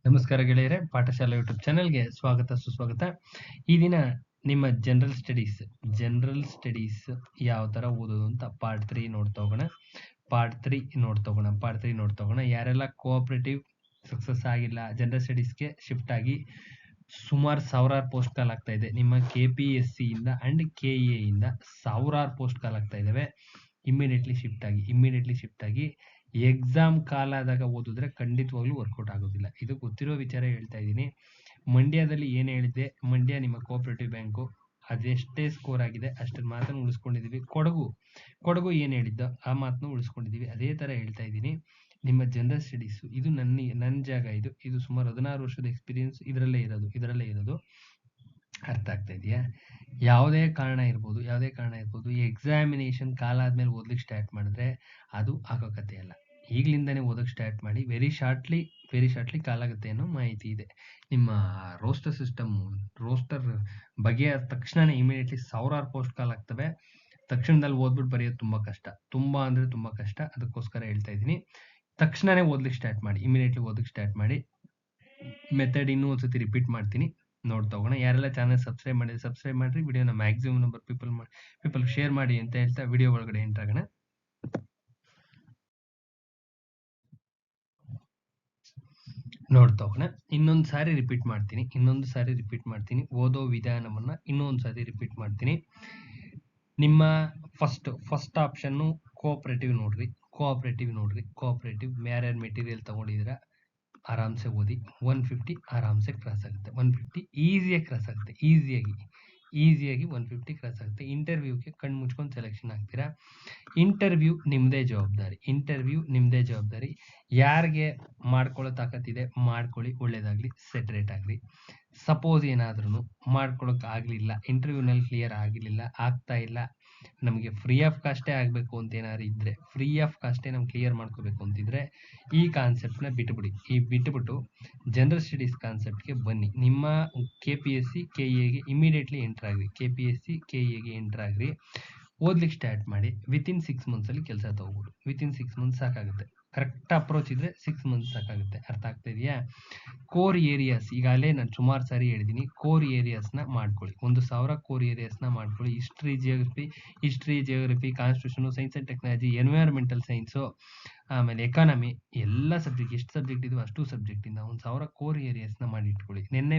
ನಮಸ್ಕಾರ ಗೆಳೆಯರೆ, ಪಾಠಶಾಲೆ ಯೂಟ್ಯೂಬ್ ಚಾನೆಲ್ಗೆ ಸ್ವಾಗತ ಸುಸ್ವಾಗತ. ಈ ದಿನ ನಿಮ್ಮ ಜನರಲ್ ಸ್ಟಡೀಸ್ ಯಾವ ತರ ಓದೋದು ಅಂತ ಪಾರ್ಟ್ 3 ನೋಡ್ತಾ ಹೋಗೋಣ. ಯಾರೆಲ್ಲ ಕೋಆಪರೇಟಿವ್ ಸಕ್ಸಸ್ ಆಗಿಲ್ಲ, ಜನರಲ್ ಸ್ಟಡೀಸ್ಗೆ ಶಿಫ್ಟ್ ಆಗಿ ಸುಮಾರು ಸಾವಿರಾರು ಪೋಸ್ಟ್ ಕಾಲ್ ಆಗ್ತಾ ಇದೆ. ನಿಮ್ಮ KPSC ಇಂದ ಅಂಡ್ KEA ಇಂದ ಸಾವಿರಾರು ಪೋಸ್ಟ್ ಕಾಲ್ ಆಗ್ತಾ ಇದಾವೆ. ಇಮಿಡಿಯೇಟ್ಲಿ ಶಿಫ್ಟ್ ಆಗಿ ಎಕ್ಸಾಮ್ ಕಾಲ ಆದಾಗ ಓದಿದ್ರೆ ಖಂಡಿತವಾಗ್ಲೂ ವರ್ಕೌಟ್ ಆಗೋದಿಲ್ಲ. ಇದು ಗೊತ್ತಿರೋ ವಿಚಾರ ಹೇಳ್ತಾ ಇದ್ದೀನಿ. ಮಂಡ್ಯದಲ್ಲಿ ಏನು ಹೇಳಿದ್ದೆ, ಮಂಡ್ಯ ನಿಮ್ಮ ಕೋಆಪರೇಟಿವ್ ಬ್ಯಾಂಕು, ಅದೆಷ್ಟೇ ಸ್ಕೋರ್ ಆಗಿದೆ ಅಷ್ಟನ್ನು ಮಾತನ್ನು ಉಳಿಸ್ಕೊಂಡಿದೀವಿ. ಕೊಡಗು ಏನು ಹೇಳಿದ್ದೋ ಆ ಮಾತನ್ನು ಉಳಿಸ್ಕೊಂಡಿದೀವಿ. ಅದೇ ತರ ಹೇಳ್ತಾ ಇದ್ದೀನಿ. ನಿಮ್ಮ ಜನರಲ್ ಸ್ಟಡೀಸ್ ಇದು ನನ್ನ ಜಾಗ. ಇದು ಸುಮಾರು 16 ವರ್ಷದ ಎಕ್ಸ್ಪೀರಿಯನ್ಸ್ ಇದರಲ್ಲೇ ಇರೋದು. ಅರ್ಥ ಆಗ್ತಾ ಇದೆಯಾ? ಯಾವುದೇ ಕಾರಣ ಇರ್ಬೋದು, ಎಕ್ಸಾಮಿನೇಷನ್ ಕಾಲ ಆದ್ಮೇಲೆ ಓದ್ಲಿಕ್ಕೆ ಸ್ಟಾರ್ಟ್ ಮಾಡಿದ್ರೆ ಅದು ಆಗೋ ಕಥೆ ಅಲ್ಲ. ಈಗಲಿಂದಾನೇ ಓದಕ್ಕೆ ಸ್ಟಾರ್ಟ್ ಮಾಡಿ. ವೆರಿ ಶಾರ್ಟ್ಲಿ ಕಾಲಾಗುತ್ತೆ ಅನ್ನೋ ಮಾಹಿತಿ ಇದೆ. ನಿಮ್ಮ ರೋಸ್ಟರ್ ಬಗೆಯ ತಕ್ಷಣನೇ ಇಮಿಡಿಯೇಟ್ಲಿ ಸಾವಿರಾರು ಪೋಸ್ಟ್ ಕಾಲ್ ಆಗ್ತವೆ. ತಕ್ಷಣದಲ್ಲಿ ಓದ್ಬಿಟ್ಟು ಬರೆಯೋದು ತುಂಬಾ ಕಷ್ಟ. ಅದಕ್ಕೋಸ್ಕರ ಹೇಳ್ತಾ ಇದ್ದೀನಿ, ತಕ್ಷಣನೇ ಓದ್ಲಿಕ್ಕೆ ಸ್ಟಾರ್ಟ್ ಮಾಡಿ, ಇಮಿಡಿಯೇಟ್ಲಿ ಓದಕ್ಕೆ ಸ್ಟಾರ್ಟ್ ಮಾಡಿ. ಮೆಥಡ್ ಇನ್ನೂ ಒಂದ್ಸತಿ ರಿಪೀಟ್ ಮಾಡ್ತೀನಿ, ನೋಡ್ತಾ ಹೋಗೋಣ. ಯಾರೆಲ್ಲ ಚಾನಲ್ ಸಬ್ಸ್ಕ್ರೈಬ್ ಮಾಡ್ರಿ. ವಿಡಿಯೋನ ಮ್ಯಾಕ್ಸಿಮಮ್ ನಂಬರ್ ಪೀಪಲ್ ಶೇರ್ ಮಾಡಿ ಅಂತ ಹೇಳ್ತಾ ವಿಡಿಯೋ ಒಳಗಡೆ ಎಂಟರ್ ಆಗೋಣ. ನೋಡ್ತಾ ಹೋಗೋಣ. ಇನ್ನೊಂದು ಸಾರಿ ರಿಪೀಟ್ ಮಾಡ್ತೀನಿ. ಓದೋ ವಿಧಾನವನ್ನ ಇನ್ನೊಂದು ಸಾರಿ ರಿಪೀಟ್ ಮಾಡ್ತೀನಿ. ನಿಮ್ಮ ಫಸ್ಟ್ ಆಪ್ಷನ್ ಕೋಆಪರೇಟಿವ್ ನೋಡ್ರಿ. ಕೋಆಪರೇಟಿವ್ ಯಾರ್ಯಾರು ಮೆಟೀರಿಯಲ್ ತಗೊಂಡಿದ್ದೀರಾ ಆರಾಮ್ಸೆ ಓದಿ. 150 ಆರಾಮ್ಸೆ ಕ್ರಾಸ್ ಆಗುತ್ತೆ. 150 ಈಸಿಯಾಗಿ ಕ್ರಾಸ್ ಆಗುತ್ತೆ. ಈಸಿಯಾಗಿ 150 ಕ್ರಾಸ್ ಆಗುತ್ತೆ. ಇಂಟರ್ವ್ಯೂಗೆ ಕಣ್ಣು ಮುಚ್ಕೊಂಡು ಸೆಲೆಕ್ಷನ್ ಆಗ್ತೀರಾ. ಇಂಟರ್ವ್ಯೂ ನಿಮ್ದೇ ಜವಾಬ್ದಾರಿ. ಯಾರಿಗೆ ಮಾಡ್ಕೊಳ್ಳೋ ತಾಕತ್ತಿದೆ ಮಾಡ್ಕೊಳ್ಳಿ, ಒಳ್ಳೇದಾಗ್ಲಿ, ಸೆಟ್ರೇಟ್ ಆಗ್ಲಿ. ಸಪೋಸ್ ಏನಾದ್ರೂ ಮಾಡ್ಕೊಳಕ್ ಆಗ್ಲಿಲ್ಲ, ಇಂಟರ್ವ್ಯೂನಲ್ಲಿ ಕ್ಲಿಯರ್ ಆಗಿರ್ಲಿಲ್ಲ, ಆಗ್ತಾ ಇಲ್ಲ, ನಮಗೆ ಫ್ರೀ ಆಫ್ ಕಾಸ್ಟೇ ಆಗಬೇಕು ಅಂತ ಏನಾದ್ರು ಇದ್ರೆ, ಫ್ರೀ ಆಫ್ ಕಾಸ್ಟೇ ನಮ್ಗೆ ಕ್ಲಿಯರ್ ಮಾಡ್ಕೋಬೇಕು ಅಂತಿದ್ರೆ ಈ ಕಾನ್ಸೆಪ್ಟ್ನ ಬಿಟ್ಬಿಟ್ಟು ಜನರಲ್ ಸ್ಟಡೀಸ್ ಕಾನ್ಸೆಪ್ಟ್ಗೆ ಬನ್ನಿ. ನಿಮ್ಮ KPSC KEAಗೆ ಇಮಿಡಿಯೇಟ್ಲಿ ಎಂಟರ್ ಆಗ್ರಿ. ಓದ್ಲಿಕ್ಕೆ ಸ್ಟಾರ್ಟ್ ಮಾಡಿ. ವಿತಿನ್ 6 ಮಂತ್ಸ್ ಅಲ್ಲಿ ಕೆಲಸ ತಗೋಬಹುದು. ವಿತಿನ್ 6 ಮಂತ್ಸ್ ಸಾಕಾಗುತ್ತೆ. ಕರೆಕ್ಟ್ ಅಪ್ರೋಚ್ ಇದ್ರೆ 6 ಮಂತ್ಸ್ ಸಾಕಾಗುತ್ತೆ. ಅರ್ಥ ಆಗ್ತಾ ಇದೆಯಾ? ಕೋರ್ ಏರಿಯಾಸ್ ಈಗಾಗಲೇ ನಾನು ಸುಮಾರು ಸಾರಿ ಹೇಳಿದ್ದೀನಿ. ಕೋರ್ ಏರಿಯಾಸ್ನ ಮಾಡ್ಕೊಳ್ಳಿ. 1000 ಕೋರ್ ಏರಿಯಾಸ್ನ ಮಾಡ್ಕೊಳ್ಳಿ. History, geography, constitution, science and technology, environmental science, ಆಮೇಲೆ ಎಕಾನಮಿ, ಎಲ್ಲ ಸಬ್ಜೆಕ್ಟ್ ಎಷ್ಟು ಸಬ್ಜೆಕ್ಟ್ ಇದೆಯೋ ಅಷ್ಟು ಸಬ್ಜೆಕ್ಟ್ ಇಂದ 1000 ಕೋರ್ ಏರಿಯಾಸ್ನ ಮಾಡಿ ಇಟ್ಕೊಳ್ಳಿ. ನಿನ್ನೆ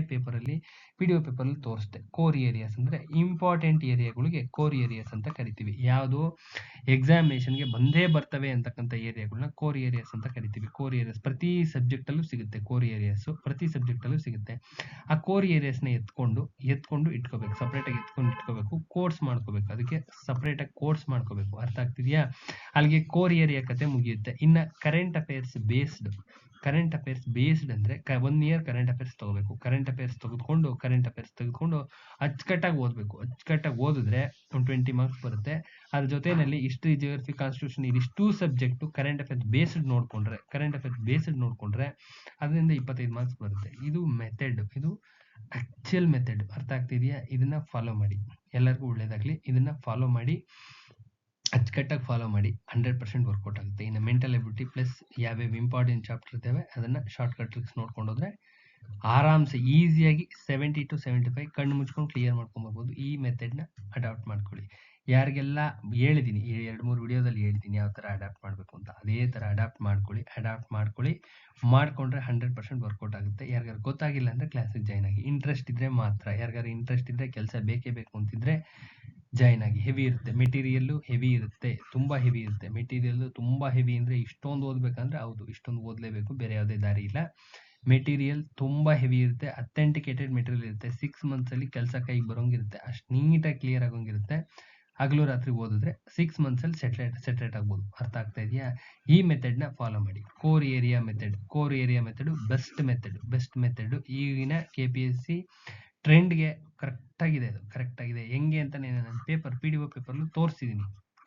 PDO ಪೇಪರಲ್ಲಿ ತೋರಿಸ್ದೆ. ಕೋರ್ ಏರಿಯಾಸ್ ಅಂದ್ರೆ ಇಂಪಾರ್ಟೆಂಟ್ ಏರಿಯಾಗಳಿಗೆ ಕೋರ್ ಏರಿಯಾಸ್ ಅಂತ ಕರಿತೀವಿ. ಯಾವುದು ಎಕ್ಸಾಮಿನೇಷನ್ಗೆ ಬಂದೇ ಬರ್ತವೆ ಅಂತಕ್ಕಂಥ ಏರಿಯಾಗಳನ್ನ ಕೋರ್ ಏರಿಯಾಸ್ ಅಂತ ಕರಿತೀವಿ. ಕೋರ್ ಏರಿಯಾಸ್ ಪ್ರತಿ ಸಬ್ಜೆಕ್ಟ್ ಅಲ್ಲೂ ಸಿಗುತ್ತೆ. ಆ ಕೋರ್ ಏರಿಯಾಸ್ನ ಎತ್ಕೊಂಡು ಇಟ್ಕೋಬೇಕು. ಸಪ್ರೇಟ್ ಆಗಿ ಇಟ್ಕೋಬೇಕು. ಕೋರ್ಸ್ ಮಾಡ್ಕೋಬೇಕು. ಅದಕ್ಕೆ ಸಪ್ರೇಟ್ ಆಗಿ ಕೋರ್ಸ್ ಮಾಡ್ಕೋಬೇಕು. ಅರ್ಥ ಆಗ್ತಿದ್ಯಾ? ಅಲ್ಲಿಗೆ ಕೋರ್ ಏರಿಯಾ ಕತೆ ಮುಗಿಯುತ್ತೆ. ಇನ್ನ ಕರೆಂಟ್ ಅಫೇರ್ಸ್ ಬೇಸ್ಡ್ ಅಂದ್ರೆ 1 ಇಯರ್ ಕರೆಂಟ್ ಅಫೇರ್ಸ್ ತಗೋಬೇಕು. ಕರೆಂಟ್ ಅಫೇರ್ಸ್ ತೆಗೆದುಕೊಂಡು ಅಚ್ಚುಕಟ್ಟಾಗಿ ಓದಬೇಕು. ಅಚ್ಚುಕಟ್ಟಾಗಿ ಓದಿದ್ರೆ ಒಂದು 20 ಮಾರ್ಕ್ಸ್ ಬರುತ್ತೆ. ಅದ್ರ ಜೊತೆನಲ್ಲಿ ಹಿಸ್ಟ್ರಿ, ಜಿಯೋಗ್ರಫಿ, ಕಾನ್ಸ್ಟಿಟ್ಯೂಷನ್ ಇದಿಷ್ಟು ಸಬ್ಜೆಕ್ಟ್ ಕರೆಂಟ್ ಅಫೇರ್ಸ್ ಬೇಸ್ಡ್ ನೋಡ್ಕೊಂಡ್ರೆ ಅದರಿಂದ 25 ಮಾರ್ಕ್ಸ್ ಬರುತ್ತೆ. ಇದು ಮೆಥಡ್, ಇದು ಆಕ್ಚುಯಲ್ ಮೆಥಡ್. ಅರ್ಥ ಆಗ್ತಿದೆಯಾ? ಇದನ್ನ ಫಾಲೋ ಮಾಡಿ. ಎಲ್ಲರಿಗೂ ಒಳ್ಳೇದಾಗ್ಲಿ. ಇದನ್ನ ಫಾಲೋ ಮಾಡಿ, ಅಚ್ಚುಕಟ್ಟಾಗಿ ಫಾಲೋ ಮಾಡಿ. 100% ವರ್ಕೌಟ್ ಆಗುತ್ತೆ. ಇನ್ನು ಮೆಂಟಲ್ ಎಬಿಲಿಟಿ ಪ್ಲಸ್ ಯಾವ್ಯಾವ ಇಂಪಾರ್ಟೆಂಟ್ ಚಾಪ್ಟರ್ ಇದ್ದಾವೆ ಅದನ್ನ ಶಾರ್ಟ್ ಕಟ್ ಟ್ರಿಕ್ಸ್ ನೋಡ್ಕೊಂಡು ಹೋದ್ರೆ ಆರಾಮ್ಸೆ ಈಸಿಯಾಗಿ 70 to 75 ಕಣ್ಣು ಮುಚ್ಕೊಂಡು ಕ್ಲಿಯರ್ ಮಾಡ್ಕೊಂಡ್ಬರ್ಬೋದು. ಈ ಮೆಥಡ್ನ ಅಡಾಪ್ಟ್ ಮಾಡ್ಕೊಳ್ಳಿ. ಯಾರಿಗೆಲ್ಲ ಹೇಳಿದ್ದೀನಿ, 2-3 ವಿಡಿಯೋದಲ್ಲಿ ಹೇಳಿದ್ದೀನಿ ಯಾವ ತರ ಅಡಾಪ್ಟ್ ಮಾಡಬೇಕು ಅಂತ. ಅದೇ ತರ ಅಡಾಪ್ಟ್ ಮಾಡ್ಕೊಳ್ಳಿ. ಮಾಡ್ಕೊಂಡ್ರೆ 100% ವರ್ಕೌಟ್ ಆಗುತ್ತೆ. ಯಾರಿಗಾರು ಗೊತ್ತಾಗಿಲ್ಲ ಅಂದ್ರೆ ಕ್ಲಾಸಿಗೆ ಜಾಯ್ನ್ ಆಗಿ. ಇಂಟ್ರೆಸ್ಟ್ ಇದ್ರೆ ಮಾತ್ರ. ಯಾರಿಗಾರು ಇಂಟ್ರೆಸ್ಟ್ ಇದ್ರೆ ಕೆಲಸ ಬೇಕೇ ಬೇಕು ಅಂತಿದ್ರೆ ಜಾಯ್ನ್ ಆಗಿ. ಹೆವಿ ಇರುತ್ತೆ ಮೆಟೀರಿಯಲ್, ತುಂಬಾ ಹೆವಿ ಇರುತ್ತೆ ಮೆಟೀರಿಯಲ್. ತುಂಬಾ ಹೆವಿ ಅಂದ್ರೆ ಇಷ್ಟೊಂದು ಓದ್ಬೇಕಂದ್ರೆ ಹೌದು, ಇಷ್ಟೊಂದು ಓದ್ಲೇಬೇಕು, ಬೇರೆ ಯಾವುದೇ ದಾರಿ ಇಲ್ಲ. ಮೆಟೀರಿಯಲ್ ತುಂಬಾ ಹೆವಿ ಇರುತ್ತೆ. ಅಥೆಂಟಿಕೇಟೆಡ್ ಮೆಟೀರಿಯಲ್ ಇರುತ್ತೆ. 6 ಮಂತ್ಸ್ ಅಲ್ಲಿ ಕೆಲಸ ಕೈಗೆ ಬರೋಂಗಿರುತ್ತೆ. ಅಷ್ಟು ನೀಟಾಗಿ ಕ್ಲಿಯರ್ ಆಗೋಂಗಿರುತ್ತೆ. ಹಗಲು ರಾತ್ರಿ ಓದಿದ್ರೆ 6 ಮಂತ್ಸ್ ಅಲ್ಲಿ ಸೆಟ್ರೇಟ್ ಆಗ್ಬೋದು. ಅರ್ಥ ಆಗ್ತಾ ಇದೆಯಾ? ಈ ಮೆಥಡ್ ನ ಫಾಲೋ ಮಾಡಿ. Core area method best method. ಈಗಿನ KPSC ಟ್ರೆಂಡ್ಗೆ ಕರೆಕ್ಟ್ ಆಗಿದೆ. ಹೆಂಗೆ ಅಂತ ನಾನು PDO ಪೇಪರ್ಲು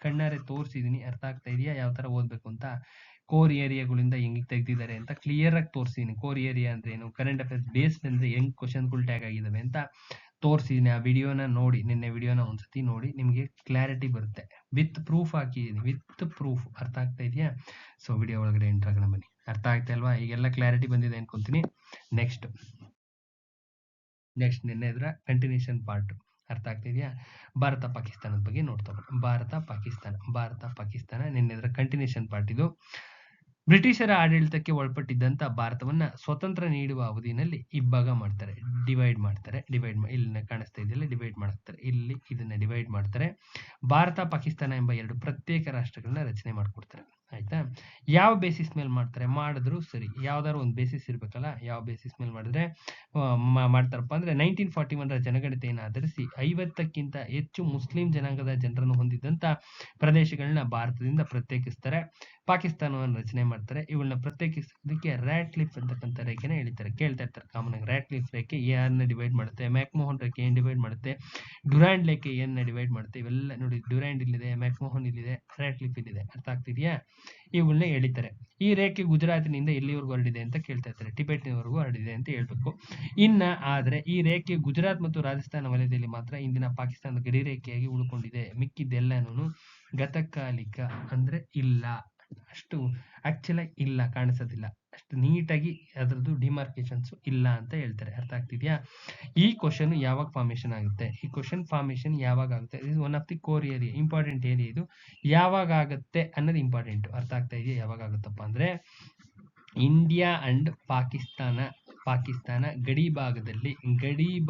ಕಣ್ಣಾರೆ ತೋರಿಸಿದೀನಿ. ಅರ್ಥ ಆಗ್ತಾ ಇದೆಯಾ ಯಾವ ತರ ಓದ್ಬೇಕು ಅಂತ? ಕೋರ್ ಏರಿಯಾಗಳಿಂದ ಹೆಂಗ್ ತೆಗ್ದಿದ್ದಾರೆ ಅಂತ ಕ್ಲಿಯರ್ ಆಗಿ ತೋರಿಸಿದೀನಿ. ಕೋರ್ ಏರಿಯಾ ಅಂದ್ರೆ ಏನು, ಕರೆಂಟ್ ಅಫೇರ್ಸ್ ಬೇಸ್ಡ್ ಅಂದ್ರೆ ಹೆಂಗ್ ಕ್ವಶನ್ಗಳು ಟ್ಯಾಗ್ ಆಗಿದಾವೆ ಅಂತ ತೋರಿಸಿದ್ದೀನಿ. ಆ ವಿಡಿಯೋನ ನೋಡಿ, ನಿನ್ನೆ ವಿಡಿಯೋನ ಒಂದ್ಸತಿ ನೋಡಿ, ನಿಮಗೆ ಕ್ಲಾರಿಟಿ ಬರುತ್ತೆ. ವಿತ್ ಪ್ರೂಫ್ ಹಾಕಿದ್ದೀನಿ, ವಿತ್ ಪ್ರೂಫ್. ಅರ್ಥ ಆಗ್ತಾ ಇದೆಯಾ? ಸೊ ವಿಡಿಯೋ ಒಳಗಡೆ ಎಂಟರ್ ಆಗೋಣ ಬನ್ನಿ. ಅರ್ಥ ಆಗ್ತಾ ಇಲ್ವಾ? ಈಗೆಲ್ಲ ಕ್ಲಾರಿಟಿ ಬಂದಿದೆ ಅನ್ಕೊಂತೀನಿ. ನೆಕ್ಸ್ಟ್ ನಿನ್ನೆ ಇದರ ಕಂಟಿನ್ಯೂಷನ್ ಪಾರ್ಟ್ ಅರ್ಥ ಆಗ್ತಿದೆಯಾ? ಭಾರತ ಪಾಕಿಸ್ತಾನದ ಬಗ್ಗೆ ನೋಡ್ತಾ ಹೋಗೋಣ. ಭಾರತ ಪಾಕಿಸ್ತಾನ ನಿನ್ನೆ ಇದರ ಕಂಟಿನ್ಯೂಷನ್ ಪಾರ್ಟ್ ಇದು. ಬ್ರಿಟಿಷರ ಆಡಳಿತಕ್ಕೆ ಒಳಪಟ್ಟಿದ್ದಂತ ಭಾರತವನ್ನ ಸ್ವತಂತ್ರ ನೀಡುವ ಅವಧಿನಲ್ಲಿ ಇಬ್ಬಾಗ ಮಾಡ್ತಾರೆ, ಡಿವೈಡ್ ಮಾಡ್ತಾರೆ. ಇಲ್ಲಿ ಕಾಣಿಸ್ತಾ ಇದೆಯಲ್ಲ, ಡಿವೈಡ್ ಮಾಡ್ತಾರೆ. ಇಲ್ಲಿ ಇದನ್ನ ಡಿವೈಡ್ ಮಾಡ್ತಾರೆ. ಭಾರತ ಪಾಕಿಸ್ತಾನ ಎಂಬ ಎರಡು ಪ್ರತ್ಯೇಕ ರಾಷ್ಟ್ರಗಳನ್ನ ರಚನೆ ಮಾಡ್ಕೊಡ್ತಾರೆ. ಆಯ್ತಾ? ಯಾವ ಬೇಸಿಸ್ ಮೇಲೆ ಮಾಡ್ತಾರೆ? ಮಾಡಿದ್ರು ಸರಿ, ಯಾವ್ದಾದ್ರು ಒಂದು ಬೇಸಿಸ್ ಇರ್ಬೇಕಲ್ಲ. ಯಾವ ಬೇಸಿಸ್ ಮೇಲೆ ಮಾಡಿದ್ರೆ ಮಾಡ್ತಾರಪ್ಪ ಅಂದ್ರೆ 1941ರ ಜನಗಣತಿಯನ್ನು ಆಧರಿಸಿ 50ಕ್ಕಿಂತ ಹೆಚ್ಚು ಮುಸ್ಲಿಂ ಜನಾಂಗದ ಜನರನ್ನು ಹೊಂದಿದ್ದಂತ ಪ್ರದೇಶಗಳನ್ನ ಭಾರತದಿಂದ ಪ್ರತ್ಯೇಕಿಸ್ತಾರೆ. ಪಾಕಿಸ್ತಾನವನ್ನು ರಚನೆ ಮಾಡ್ತಾರೆ. ಇವುಗಳನ್ನ ಪ್ರತ್ಯೇಕಿಸೋದಕ್ಕೆ ರ್ಯಾಟ್ಲಿಫ್ ಅಂತಕ್ಕಂಥ ರೇಖೆನ ಎಳಿತಾರೆ. ಕೇಳ್ತಾ ಇರ್ತಾರೆ ಕಾಮನ್ ಆಗಿ. ರ್ಯಾಟ್ಲಿಫ್ ರೇಖೆ ಯಾರನ್ನ ಡಿವೈಡ್ ಮಾಡುತ್ತೆ? ಮ್ಯಾಕ್ಮೋಹನ್ ರೇಖೆ ಏನ್ ಡಿವೈಡ್ ಮಾಡುತ್ತೆ? ಡ್ಯುರಾಂಡ್ ರೇಖೆ ಏನ್ನ ಡಿವೈಡ್ ಮಾಡುತ್ತೆ? ಇವೆಲ್ಲ ನೋಡಿ, ಡ್ಯುರಾಂಡ್ ಇಲ್ಲಿದೆ, ಮ್ಯಾಕ್ಮೋಹನ್ ಇಲ್ಲಿದೆ, ರ್ಯಾಟ್ಲಿಫ್ ಇಲ್ಲಿದೆ. ಅರ್ಥ ಆಗ್ತಿದ್ಯಾ? ಇವುಗಳನ್ನ ಎಳಿತಾರೆ. ಈ ರೇಖೆ ಗುಜರಾತಿನಿಂದ ಎಲ್ಲಿವರೆಗೂ ಹರಡಿದೆ ಅಂತ ಕೇಳ್ತಾ ಇರ್ತಾರೆ. ಟಿಬೆಟ್ನವರೆಗೂ ಹರಡಿದೆ ಅಂತ ಹೇಳ್ಬೇಕು. ಆದ್ರೆ ಈ ರೇಖೆ ಗುಜರಾತ್ ಮತ್ತು ರಾಜಸ್ಥಾನ ವಲಯದಲ್ಲಿ ಮಾತ್ರ ಇಂದಿನ ಪಾಕಿಸ್ತಾನದ ಗಡಿ ರೇಖೆಯಾಗಿ ಉಳ್ಕೊಂಡಿದೆ. ಮಿಕ್ಕಿದ್ದೆಲ್ಲನೂ ಗತಕಾಲಿಕ, ಅಂದ್ರೆ ಇಲ್ಲ, ಅಷ್ಟು ಆಕ್ಚುಲ್ ಇಲ್ಲ, ಕಾಣಿಸೋದಿಲ್ಲ, ಅಷ್ಟು ನೀಟಾಗಿ ಅದರದ್ದು ಡಿಮಾರ್ಕೇಶನ್ಸ್ ಇಲ್ಲ ಅಂತ ಹೇಳ್ತಾರೆ. ಅರ್ಥ ಆಗ್ತಿದ್ಯಾ? ಈ ಕ್ವಶನ್ ಯಾವಾಗ ಫಾರ್ಮೇಶನ್ ಆಗುತ್ತೆ? ಈ ಕ್ವಶನ್ ಫಾರ್ಮೇಶನ್ ಯಾವಾಗ ಆಗುತ್ತೆ? Is one of the core area, important area. ಇದು ಯಾವಾಗ ಆಗುತ್ತೆ ಅನ್ನೋದು ಇಂಪಾರ್ಟೆಂಟ್. ಅರ್ಥ ಆಗ್ತಾ ಇದೆಯಾ? ಯಾವಾಗ ಆಗುತ್ತಪ್ಪ ಅಂದ್ರೆ ಇಂಡಿಯಾ ಅಂಡ್ ಪಾಕಿಸ್ತಾನ ಗಡಿ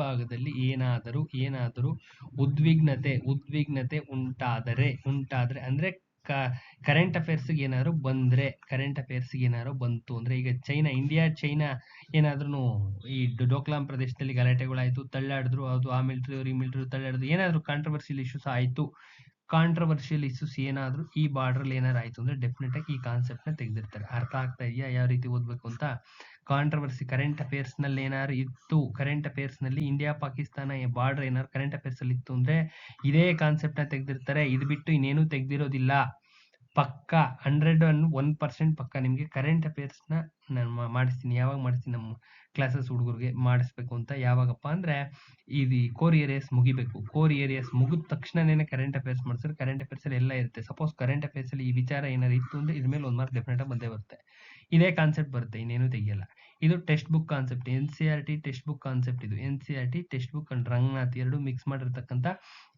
ಭಾಗದಲ್ಲಿ ಏನಾದರೂ ಉದ್ವಿಗ್ನತೆ ಉಂಟಾದರೆ ಅಂದ್ರೆ ಕರೆಂಟ್ ಅಫೇರ್ಸ್ ಏನಾದ್ರು ಬಂತು ಅಂದ್ರೆ, ಈಗ ಇಂಡಿಯಾ ಚೈನಾ ಏನಾದ್ರೂ ಈ ಡೋಕ್ಲಾಂ ಪ್ರದೇಶದಲ್ಲಿ ಗಲಾಟೆಗಳಾಯ್ತು, ತಳ್ಳಾಡಿದ್ರು, ಅದು ಆ ಮಿಲಿಟರಿ ಈ ಮಿಲಿಟರಿ ತಳ್ಳಾಡಿದ್ರು, ಏನಾದ್ರು ಕಾಂಟ್ರವರ್ಷಿಯಲ್ ಇಶ್ಯೂಸ್ ಆಯ್ತು, ಏನಾದ್ರು ಈ ಬಾರ್ಡರ್ ಅಲ್ಲಿ ಏನಾದ್ರು ಆಯ್ತು ಅಂದ್ರೆ ಡೆಫಿನೆಟ್ ಆಗಿ ಈ ಕಾನ್ಸೆಪ್ಟ್ ನ ತೆಗೆದಿರ್ತಾರೆ. ಅರ್ಥ ಆಗ್ತಾ ಇದೆಯಾ ಯಾವ ರೀತಿ ಓದ್ಬೇಕು ಅಂತ? ಕಾಂಟ್ರವರ್ಸಿ ಕರೆಂಟ್ ಅಫೇರ್ಸ್ ನಲ್ಲಿ ಏನಾದ್ರು ಇತ್ತು, ಕರೆಂಟ್ ಅಫೇರ್ಸ್ ನಲ್ಲಿ ಇಂಡಿಯಾ ಪಾಕಿಸ್ತಾನ ಬಾರ್ಡರ್ ಏನಾದ್ರು ಕರೆಂಟ್ ಅಫೇರ್ಸ್ ಅಲ್ಲಿ ಇತ್ತು ಅಂದ್ರೆ ಇದೇ ಕಾನ್ಸೆಪ್ಟ್ ನ ತೆಗೆದಿರ್ತಾರೆ. ಇದು ಬಿಟ್ಟು ಇನ್ನೇನು ತೆಗ್ದಿರೋದಿಲ್ಲ. ಪಕ್ಕ 101% ಪಕ್ಕ ನಿಮ್ಗೆ ಕರೆಂಟ್ ಅಫೇರ್ಸ್ ನ ನಾನು ಮಾಡಿಸ್ತೀನಿ. ಯಾವಾಗ ಮಾಡಿಸ್ತೀನಿ? ನಮ್ಮ ಕ್ಲಾಸಸ್ ಹುಡುಗರಿಗೆ ಮಾಡಿಸ್ಬೇಕು ಅಂತ. ಯಾವಾಗಪ್ಪ ಅಂದ್ರೆ ಇದು ಕೋರ್ ಏರಿಯಾಸ್ ಮುಗಿಬೇಕು. ಕೋರ್ ಏರಿಯಾಸ್ ಮುಗಿದ ತಕ್ಷಣನೇ ಕರೆಂಟ್ ಅಫೇರ್ಸ್ ಮಾಡಿಸಿದ್ರೆ ಕರೆಂಟ್ ಅಫೇರ್ಸ್ ಅಲ್ಲಿ ಎಲ್ಲ ಇರುತ್ತೆ. ಸಪೋಸ್ ಕರೆಂಟ್ ಅಫೇರ್ಸ್ ಅಲ್ಲಿ ಈ ವಿಚಾರ ಏನಾದ್ರು ಇತ್ತು ಅಂದ್ರೆ ಇದ್ರ ಮೇಲೆ 1 ಮಾರ್ಕ್ ಡೆಫಿನೆಟ್ ಆಗಿ ಬಂದೇ ಬರುತ್ತೆ. ಇದೇ ಕಾನ್ಸೆಪ್ಟ್ ಬರುತ್ತೆ, ಇನ್ನೇನು ತೆಗಿಯಲ್ಲ. ಇದು text book concept, NCERT text book concept. ಇದು NCERT text book and Ranganath ಎರಡು ಮಿಕ್ಸ್ ಮಾಡಿರ್ತಕ್ಕಂಥ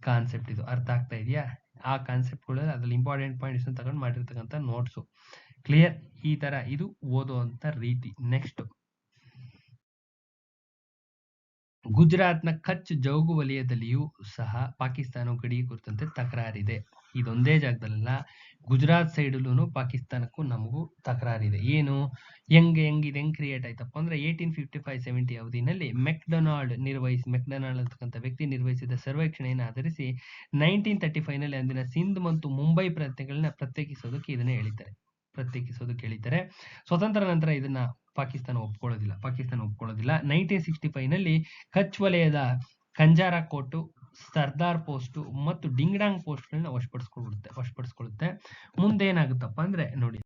ಕಾನ್ಸೆಪ್ಟ್ ಇದು. ಅರ್ಥ ಆಗ್ತಾ ಇದೆಯಾ? ಆ ಕಾನ್ಸೆಪ್ಟ್ಗಳಲ್ಲಿ ಅದ್ರಲ್ಲಿ ಇಂಪಾರ್ಟೆಂಟ್ ಪಾಯಿಂಟ್ಸ್ ತಗೊಂಡು ಮಾಡಿರ್ತಕ್ಕಂಥ ನೋಟ್ಸು. ಕ್ಲಿಯರ್? ಈ ತರ ಇದು ಓದುವಂತ ರೀತಿ. ನೆಕ್ಸ್ಟ್, ಗುಜರಾತ್ನ ಕಚ್ ಜೌಗು ವಲಯದಲ್ಲಿಯೂ ಸಹ ಪಾಕಿಸ್ತಾನ ಗಡಿ ಕುರಿತಂತೆ ತಕರಾರಿದೆ. ಇದೊಂದೇ ಜಾಗದಲ್ಲ, ಗುಜರಾತ್ ಸೈಡಲ್ಲೂ ಪಾಕಿಸ್ತಾನಕ್ಕೂ ನಮಗೂ ತಕರಾರಿದೆ. ಏನು ಹೆಂಗ್ ಕ್ರಿಯೇಟ್ ಆಯ್ತಪ್ಪ ಅಂದ್ರೆ 1855-70 ಅವಧಿನಲ್ಲಿ ಮೆಕ್ಡೊನಾಲ್ಡ್ ಅಂತಕ್ಕಂಥ ವ್ಯಕ್ತಿ ನಿರ್ವಹಿಸಿದ ಸರ್ವೇಕ್ಷಣೆಯನ್ನು ಆಧರಿಸಿ 1935 ನಲ್ಲಿ ಅಂದಿನ ಸಿಂಧ್ ಮತ್ತು ಮುಂಬೈ ಪ್ರಾಂತ್ಯಗಳನ್ನ ಪ್ರತ್ಯೇಕಿಸೋದಕ್ಕೆ ಹೇಳಿದ್ದಾರೆ. ಸ್ವತಂತ್ರ ನಂತರ ಇದನ್ನ ಪಾಕಿಸ್ತಾನ ಒಪ್ಕೊಳ್ಳೋದಿಲ್ಲ. 1965 ನಲ್ಲಿ ಕಚ್ ವಲಯದ ಕಂಜಾರಾ ಕೋಟು, ಸರ್ದಾರ್ ಪೋಸ್ಟ್ ಮತ್ತು ಡಿಂಗ್ಡಾಂಗ್ ಪೋಸ್ಟ್ ಗಳನ್ನ ವಶಪಡಿಸ್ಕೊಳ್ಳುತ್ತೆ. ಮುಂದೇನಾಗುತ್ತಪ್ಪ ಅಂದ್ರೆ ನೋಡಿ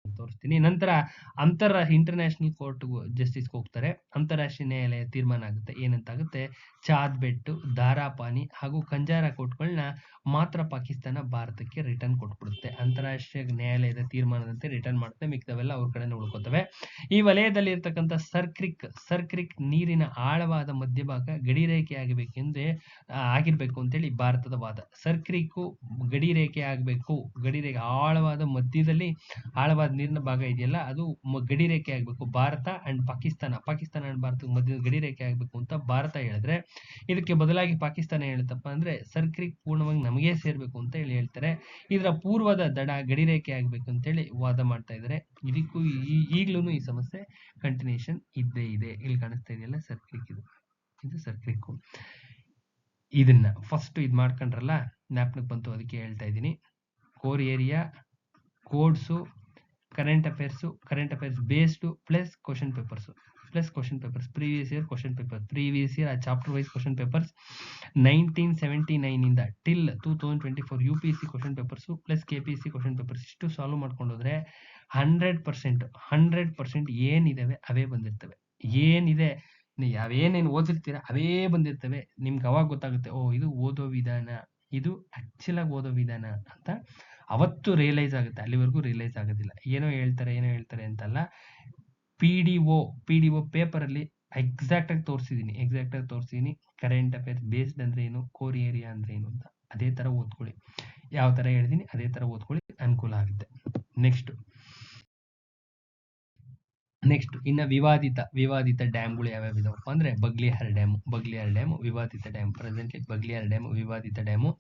ತೋರಿಸ್ತೀನಿ. ನಂತರ ಇಂಟರ್ನ್ಯಾಷನಲ್ ಕೋರ್ಟ್ ಜಸ್ಟಿಸ್ ಹೋಗ್ತಾರೆ. ಅಂತಾರಾಷ್ಟ್ರೀಯ ನ್ಯಾಯಾಲಯ ತೀರ್ಮಾನ ಆಗುತ್ತೆ. ಏನಂತಾಗುತ್ತೆ? ಚಾದ್ ಬೆಟ್ಟು, ದಾರಾಪಾನಿ ಹಾಗೂ ಕಂಜಾರಾ ಕೋರ್ಟ್ಗಳನ್ನ ಮಾತ್ರ ಪಾಕಿಸ್ತಾನ ಭಾರತಕ್ಕೆ ರಿಟರ್ನ್ ಕೊಟ್ಬಿಡುತ್ತೆ. ಅಂತಾರಾಷ್ಟ್ರೀಯ ನ್ಯಾಯಾಲಯದ ತೀರ್ಮಾನದಂತೆ ರಿಟರ್ನ್ ಮಾಡುತ್ತೆ, ಮಿಕ್ಕದವೆಲ್ಲ ಅವ್ರ ಕಡೆನೇ ಉಳ್ಕೋತವೆ. ಈ ವಲಯದಲ್ಲಿ ಇರ್ತಕ್ಕಂಥ ಸರ್ಕ್ರಿಕ್ ನೀರಿನ ಆಳವಾದ ಮಧ್ಯಭಾಗ ಗಡಿ ರೇಖೆ ಆಗಿರ್ಬೇಕು ಅಂತೇಳಿ ಭಾರತದ ವಾದ. ಸರ್ಕ್ರಿಕ್ ಗಡಿ ರೇಖೆ ಆಗ್ಬೇಕು, ಆಳವಾದ ಮಧ್ಯದಲ್ಲಿ ಆಳವಾದ ನೀರಿನ ಭಾಗ ಇದೆಯಲ್ಲ, ಅದು ಗಡಿ ರೇಖೆ ಆಗ್ಬೇಕು. ಭಾರತ ಅಂಡ್ ಪಾಕಿಸ್ತಾನ ಅಂಡ್ ಭಾರತದ ಮಧ್ಯದ ಗಡಿ ರೇಖೆ ಆಗ್ಬೇಕು ಅಂತ ಭಾರತ ಹೇಳಿದ್ರೆ, ಇದಕ್ಕೆ ಬದಲಾಗಿ ಪಾಕಿಸ್ತಾನ ಹೇಳುತ್ತಪ್ಪ ಅಂದ್ರೆ ಸರ್ಕ್ರಿಕ್ ಪೂರ್ಣವಾಗಿ ನಮಗೆ ಸೇರ್ಬೇಕು ಅಂತ ಹೇಳ್ತಾರೆ. ಇದರ ಪೂರ್ವದ ದಡ ಗಡಿ ರೇಖೆ ಆಗ್ಬೇಕು ಅಂತೇಳಿ ವಾದ ಮಾಡ್ತಾ ಇದ್ದಾರೆ. ಇದಕ್ಕೂ ಈಗ್ಲೂ ಈ ಸಮಸ್ಯೆ ಕಂಟಿನ್ಯೂಷನ್ ಇದ್ದೇ ಇದೆ. ಇಲ್ಲಿ ಕಾಣಿಸ್ತಾ ಇದೆಯಲ್ಲ ಸರ್ಕ್ರಿಕ್, ಇದು ಸರ್ಕ್ರಿಕ್. ಇದನ್ನ ಫಸ್ಟ್ ಇದ್ ಮಾಡ್ಕೊಂಡ್ರಲ್ಲ, ಜ್ಞಾಪನಕ್ಕೆ ಬಂತು, ಅದಕ್ಕೆ ಹೇಳ್ತಾ ಇದ್ದೀನಿ. Core area, codes, current affairs based plus question papers, previous year question paper, chapter wise question papers 1979 ಇಂದ till 2024 UPSC question papers plus KPSC question papers ಇಷ್ಟು ಸಾಲ್ವ್ ಮಾಡ್ಕೊಂಡೋದ್ರೆ 100% ಏನಿದಾವೆ ಅವೇ ಬಂದಿರ್ತವೆ. ಏನಿದೆ ಯಾವೇನೇನು ಓದಿರ್ತೀರ ಅವೇ ಬಂದಿರ್ತವೆ. ನಿಮ್ಗೆ ಅವಾಗ ಗೊತ್ತಾಗುತ್ತೆ, ಓ ಇದು ಓದೋ ವಿಧಾನ, ಇದು ಆಕ್ಚುಲ್ ಆಗಿ ಓದೋ ವಿಧಾನ ಅಂತ ಅವತ್ತು ರಿಯಲೈಸ್ ಆಗುತ್ತೆ. ಅಲ್ಲಿವರೆಗೂ ರಿಯಲೈಸ್ ಆಗೋದಿಲ್ಲ. ಏನೋ ಹೇಳ್ತಾರೆ ಅಂತಲ್ಲ. ಪಿ ಡಿ ಒ ಪೇಪರಲ್ಲಿ ಎಕ್ಸಾಕ್ಟ್ ಆಗಿ ತೋರಿಸಿದೀನಿ. ಕರೆಂಟ್ ಅಫೇರ್ಸ್ ಬೇಸ್ಡ್ ಅಂದ್ರೆ ಏನು, ಕೋರ್ ಏರಿಯಾ ಅಂದ್ರೆ ಏನು ಅಂತ ಅದೇ ತರ ಓದ್ಕೊಳ್ಳಿ. ಯಾವ ತರ ಹೇಳಿದೀನಿ ಅದೇ ತರ ಓದ್ಕೊಳ್ಳಿ, ಅನುಕೂಲ ಆಗುತ್ತೆ. ನೆಕ್ಸ್ಟ್ ಇನ್ನ ವಿವಾದಿತ ಡ್ಯಾಮ್ಗಳು ಯಾವ್ಯಾವ ಇದಾವಪ್ಪ ಅಂದ್ರೆ ಬಗ್ಲಿಹಾರ್ ಡ್ಯಾಮ್ ವಿವಾದಿತ ಡ್ಯಾಮ್. ಪ್ರೆಸೆಂಟ್ಲಿ ಬಗ್ಲಿಹಾರ್ ಡ್ಯಾಮ್ ವಿವಾದಿತ ಡ್ಯಾಮು.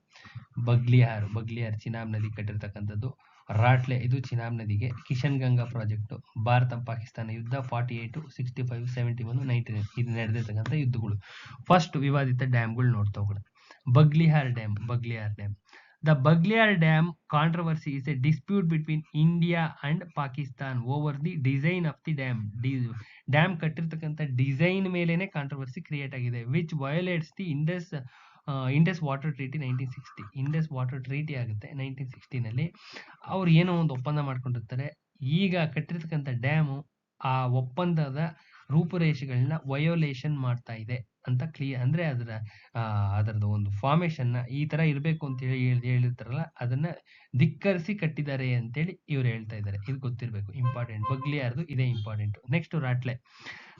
ಬಗ್ಲಿಹಾರ್ ಚಿನಾಬ್ ನದಿ ಕಟ್ಟಿರ್ತಕ್ಕಂಥದ್ದು. ರಾಟ್ಲೆ ಇದು ಚಿನಾಬ್ ನದಿಗೆ. ಕಿಶನ್ ಗಂಗಾ ಪ್ರಾಜೆಕ್ಟ್, ಭಾರತ ಪಾಕಿಸ್ತಾನ ಯುದ್ಧ 48, 65, 71, 99 ಇದು ನಡೆದಿರ್ತಕ್ಕಂಥ ಯುದ್ಧಗಳು. ಫಸ್ಟ್ ವಿವಾದಿತ ಡ್ಯಾಮ್ಗಳು ನೋಡ್ತಾ ಹೋಗೋಣ. ಬಗ್ಲಿಹಾರ್ dam. The Baghliyar Dam controversy is a dispute between India and Pakistan over the design of the dam. Dam ಕಟ್ಟಿರ್ತಕ್ಕಂಥ ಡಿಸೈನ್ ಮೇಲೇನೆ ಕಾಂಟ್ರವರ್ಸಿ ಕ್ರಿಯೇಟ್ ಆಗಿದೆ, which violates the Indus water treaty 1960. Indus water treaty ಆಗುತ್ತೆ 1960ನಲ್ಲಿ. ಅವ್ರು ಏನೋ ಒಂದು ಒಪ್ಪಂದ ಮಾಡ್ಕೊಂಡಿರ್ತಾರೆ. ಈಗ ಕಟ್ಟಿರ್ತಕ್ಕಂಥ ಡ್ಯಾಮು ಆ ಒಪ್ಪಂದದ ರೂಪುರೇಷೆಗಳನ್ನ ವಯೋಲೇಷನ್ ಮಾಡ್ತಾ ಇದೆ ಅಂತ ಕ್ಲಿಯರ್, ಅಂದ್ರೆ ಅದರದ ಒಂದು ಫಾರ್ಮೇಶನ್ ಈ ತರ ಇರಬೇಕು ಅಂತ ಹೇಳಿರ್ತಾರಲ್ಲ, ಅದನ್ನ ಧಿಕ್ಕರಿಸಿ ಕಟ್ಟಿದ್ದಾರೆ ಅಂತೇಳಿ ಇವ್ರು ಹೇಳ್ತಾ ಇದ್ದಾರೆ. ಇದು ಗೊತ್ತಿರಬೇಕು, ಇಂಪಾರ್ಟೆಂಟ್. ಬಗ್ಲಿಯಾರ್ದು ಇದೇ important. Next Ratle.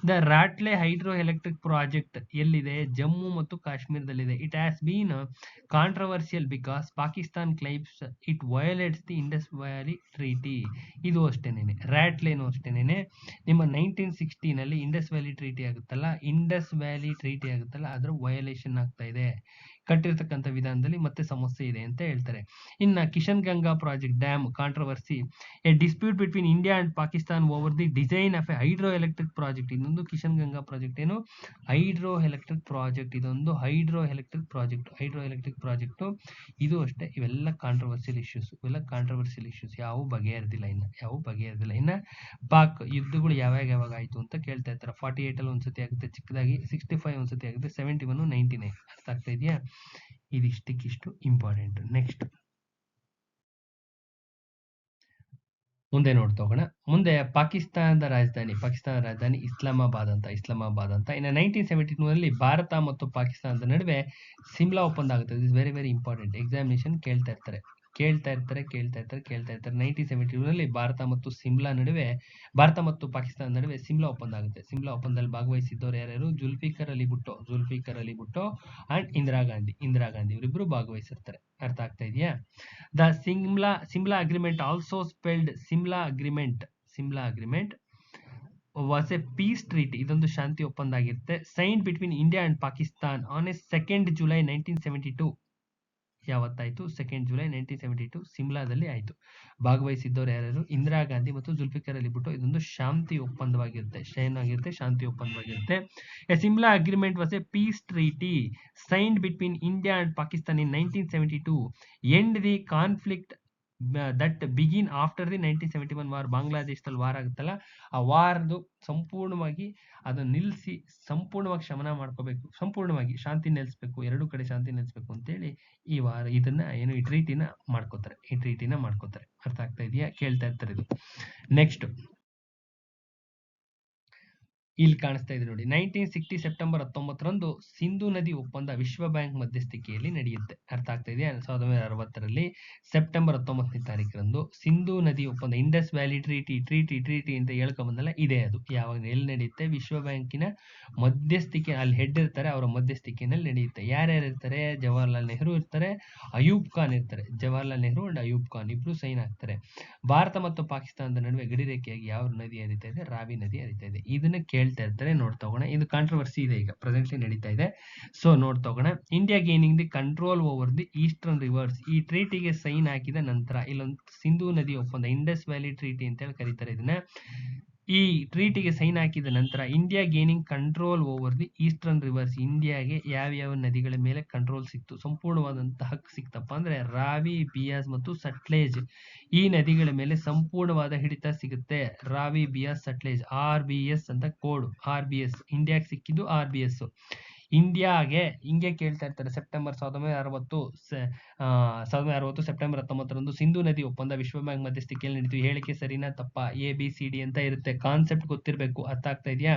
The Ratle hydro electric project ಎಲ್ಲಿದೆ? ಜಮ್ಮು ಮತ್ತು ಕಾಶ್ಮೀರದಲ್ಲಿದೆ. It has been controversial because Pakistan claims it violates the Indus valley treaty. ಇದು ಅಷ್ಟೇನೇನೆ. ರಾಟ್ಲೆನೂ ಅಷ್ಟೇನೇನೆ. ನಿಮ್ಮ 1960ನಲ್ಲಿ ಇಂಡಸ್ ವ್ಯಾಲಿ ಟ್ರೀಟಿ ಆಗುತ್ತಲ್ಲ, ಅದರ ವಯೋಲೇಷನ್ ಆಗ್ತಾ ಇದೆ. ಕಟ್ಟಿರ್ತಕ್ಕಂಥ ವಿಧಾನದಲ್ಲಿ ಮತ್ತೆ ಸಮಸ್ಯೆ ಇದೆ ಅಂತ ಹೇಳ್ತಾರೆ. ಇನ್ನ Kishan Ganga project dam controversy, A dispute between India and Pakistan over the design of A hydro electric project. ಇನ್ನೊಂದು ಕಿಶನ್ ಗಂಗಾ ಪ್ರಾಜೆಕ್ಟ್ ಏನು, ಹೈಡ್ರೋ ಎಲೆಕ್ಟ್ರಿಕ್ ಪ್ರಾಜೆಕ್ಟ್. ಇದೊಂದು ಹೈಡ್ರೋ ಎಲೆಕ್ಟ್ರಿಕ್ ಪ್ರಾಜೆಕ್ಟ್. ಇದು ಅಷ್ಟೇ. ಇವೆಲ್ಲ ಕಾಂಟ್ರವರ್ಸಿಯಲ್ ಇಶ್ಯೂಸ್. ಯಾವ ಬಗೆಹರಿದಿಲ್ಲ ಇನ್ನ ಪಾಕ್ ಯುದ್ಧಗಳು ಯಾವಾಗ ಆಯ್ತು ಅಂತ ಕೇಳ್ತಾ ಇರ್ತಾರೆ. 48 ಅಲ್ಲಿ ಒಂದ್ಸತಿ ಆಗುತ್ತೆ ಚಿಕ್ಕದಾಗಿ, 65 ಒಂದ್ಸತಿ ಆಗುತ್ತೆ, 71, 99. ಅರ್ಥ ಆಗ್ತಾ ಇದೆಯಾ? ಇದಿಷ್ಟಕ್ಕಿಷ್ಟು ಇಂಪಾರ್ಟೆಂಟ್. ನೆಕ್ಸ್ಟ್ ಮುಂದೆ ನೋಡ್ತಾ ಹೋಗೋಣ. ಮುಂದೆ ಪಾಕಿಸ್ತಾನದ ರಾಜಧಾನಿ ಇಸ್ಲಾಮಾಬಾದ್ ಅಂತ. ಇನ್ನು 1972ನಲ್ಲಿ ಭಾರತ ಮತ್ತು ಪಾಕಿಸ್ತಾನದ ನಡುವೆ ಸಿಮ್ಲಾ ಒಪ್ಪಂದ ಆಗುತ್ತೆ. Is very very important. Examination ಕೇಳ್ತಾ ಇರ್ತಾರೆ. 1972ನಲ್ಲಿ ಭಾರತ ಮತ್ತು ಪಾಕಿಸ್ತಾನ ನಡುವೆ ಸಿಮ್ಲಾ ಒಪ್ಪಂದ ಆಗುತ್ತೆ. ಸಿಮ್ಲಾ ಒಪ್ಪಂದದಲ್ಲಿ ಭಾಗವಹಿಸಿದ್ದವರು ಯಾರ್ಯಾರು? ಜುಲ್ಫಿಕರ್ ಅಲಿ ಭುಟ್ಟೋ ಅಂಡ್ ಇಂದಿರಾ ಗಾಂಧಿ ಇವರಿಬ್ರು ಭಾಗವಹಿಸಿರ್ತಾರೆ. ಅರ್ಥ ಆಗ್ತಾ ಇದೆಯಾ? The Simla agreement also spelled Simla agreement was a peace treaty. ಇದೊಂದು ಶಾಂತಿ ಒಪ್ಪಂದ ಆಗಿರುತ್ತೆ. Signed between India and Pakistan on a 2nd July 1972. ಯಾವತ್ತಾಯ್ತು? 2nd July 1972 ಸಿಮ್ಲಾದಲ್ಲಿ ಆಯ್ತು. ಭಾಗವಹಿಸಿದ್ದವರು ಯಾರ್ಯಾರು? ಇಂದಿರಾ ಗಾಂಧಿ ಮತ್ತು ಜುಲ್ಫಿಕರ್ ಅಲಿ ಭುಟ್ಟೋ. ಇದೊಂದು ಶಾಂತಿ ಒಪ್ಪಂದವಾಗಿರುತ್ತೆ. ಶಾಂತಿ ಒಪ್ಪಂದವಾಗಿರುತ್ತೆ. A Simla agreement was a peace treaty signed between India and Pakistan in 1972 end the conflict that begin after the 1971 war. ಬಾಂಗ್ಲಾದೇಶದಲ್ಲಿ ವಾರ್ ಆಗುತ್ತಲ್ಲ, ಆ ವಾರ್ದು ಸಂಪೂರ್ಣವಾಗಿ ಅದನ್ನ ನಿಲ್ಲಿಸಿ ಸಂಪೂರ್ಣವಾಗಿ ಶಮನ ಮಾಡ್ಕೋಬೇಕು, ಸಂಪೂರ್ಣವಾಗಿ ಶಾಂತಿ ನೆಲೆಸಬೇಕು, ಎರಡು ಕಡೆ ಶಾಂತಿ ನೆಲೆಸಬೇಕು ಅಂತೇಳಿ ಈ ಟ್ರೀಟಿನ ಮಾಡ್ಕೋತಾರೆ. ಅರ್ಥ ಆಗ್ತಾ ಇದೆಯಾ? ಕೇಳ್ತಾ ಇರ್ತಾರೆ ಇದು. ನೆಕ್ಸ್ಟ್ ಇಲ್ಲಿ ಕಾಣಿಸ್ತಾ ಇದೆ ನೋಡಿ. 1960 ಸೆಪ್ಟೆಂಬರ್ 19ರಂದು ಸಿಂಧೂ ನದಿ ಒಪ್ಪಂದ ವಿಶ್ವ ಬ್ಯಾಂಕ್ ಮಧ್ಯಸ್ಥಿಕೆಯಲ್ಲಿ ನಡೆಯುತ್ತೆ. ಅರ್ಥ ಆಗ್ತಾ ಇದೆಯಾ? 1960ರಲ್ಲಿ ಸೆಪ್ಟೆಂಬರ್ 19ನೇ ತಾರೀಕರಂದು ಸಿಂಧೂ ನದಿ ಒಪ್ಪಂದ, ಇಂಡಸ್ ವ್ಯಾಲಿ ಟ್ರೀಟಿ ಅಂತ ಹೇಳ್ಕೊಂಬಂದಲ್ಲ, ಇದೆ ಅದು. ಯಾವಾಗ ಎಲ್ಲಿ ನಡೆಯುತ್ತೆ? ವಿಶ್ವ ಬ್ಯಾಂಕಿನ ಮಧ್ಯಸ್ಥಿಕೆ. ಅಲ್ಲಿ ಹೆಡ್ ಇರ್ತಾರೆ, ಅವರ ಮಧ್ಯಸ್ಥಿಕೆಯಲ್ಲಿ ನಡೆಯುತ್ತೆ. ಯಾರ್ಯಾರು ಇರ್ತಾರೆ? ಜವಾಹರ್ಲಾಲ್ ನೆಹರು ಇರ್ತಾರೆ, ಅಯೂಬ್ ಖಾನ್ ಇರ್ತಾರೆ. ಜವಾಹರ್ಲಾಲ್ ನೆಹರು ಅಂಡ್ ಅಯೂಬ್ ಖಾನ್ ಇಬ್ರು ಸೈನ್ ಆಗ್ತಾರೆ. ಭಾರತ ಮತ್ತು ಪಾಕಿಸ್ತಾನದ ನಡುವೆ ಗಡಿರೇಖೆಯಾಗಿ ಯಾವ ನದಿ ಹರಿತಾ ಇದೆ? ರಾವಿ ನದಿ ಹರಿತಾ ಇದೆ. ಇದನ್ನ ಕೇಳ್ತಾ ಇರ್ತಾರೆ. ನೋಡ್ತಾ ಹೋಗೋಣ. ಇದು ಕಾಂಟ್ರವರ್ಸಿ ಇದೆ, ಈಗ ಪ್ರೆಸೆಂಟ್ಲಿ ನಡೀತಾ ಇದೆ. ಸೊ ನೋಡ್ತಾ ಹೋಗೋಣ. India gaining the control over the eastern rivers. ಈ ಟ್ರೀಟಿಗೆ ಸೈನ್ ಹಾಕಿದ ನಂತರ ಇಲ್ಲೊಂದು ಸಿಂಧೂ ನದಿ ಒಪ್ಪಂದ, ಇಂಡಸ್ ವ್ಯಾಲಿ ಟ್ರೀಟಿ ಅಂತ ಹೇಳಿ ಕರೀತಾರೆ ಇದನ್ನ. ಈ ಟ್ರೀಟಿಗೆ ಸೈನ್ ಹಾಕಿದ ನಂತರ India gaining control over the eastern rivers. ಇಂಡಿಯಾಗೆ ಯಾವ ನದಿಗಳ ಮೇಲೆ ಕಂಟ್ರೋಲ್ ಸಿಕ್ತು, ಸಂಪೂರ್ಣವಾದಂತಹ ಹಕ್ಕು ಸಿಕ್ತಪ್ಪ ಅಂದ್ರೆ ರಾವಿ, ಬಿಯಾಸ್ ಮತ್ತು ಸಟ್ಲೇಜ್. ಈ ನದಿಗಳ ಮೇಲೆ ಸಂಪೂರ್ಣವಾದ ಹಿಡಿತ ಸಿಗುತ್ತೆ. ರಾವಿ, ಬಿಯಾಸ್, ಸಟ್ಲೇಜ್, RBS ಅಂತ ಕೋಡ್. RBS ಇಂಡಿಯಾಗೆ ಸಿಕ್ಕಿದ್ದು RBS. ಇಂಡಿಯಾಗೆ ಹಿಂಗೆ ಕೇಳ್ತಾ ಇರ್ತಾರೆ. ಸೆಪ್ಟೆಂಬರ್ 1960 ಸೆಪ್ಟೆಂಬರ್ 19ರಂದು ಸಿಂಧೂ ನದಿ ಒಪ್ಪಂದ ವಿಶ್ವ ಬ್ಯಾಂಕ್ ಮಧ್ಯಸ್ಥಿಕೆಯಲ್ಲಿ ನಡೀತು. ಹೇಳಿಕೆ ಸರಿನಾ ತಪ್ಪಾ? ABCD ಅಂತ ಇರುತ್ತೆ. ಕಾನ್ಸೆಪ್ಟ್ ಗೊತ್ತಿರಬೇಕು. ಅರ್ಥ ಆಗ್ತಾ ಇದೆಯಾ?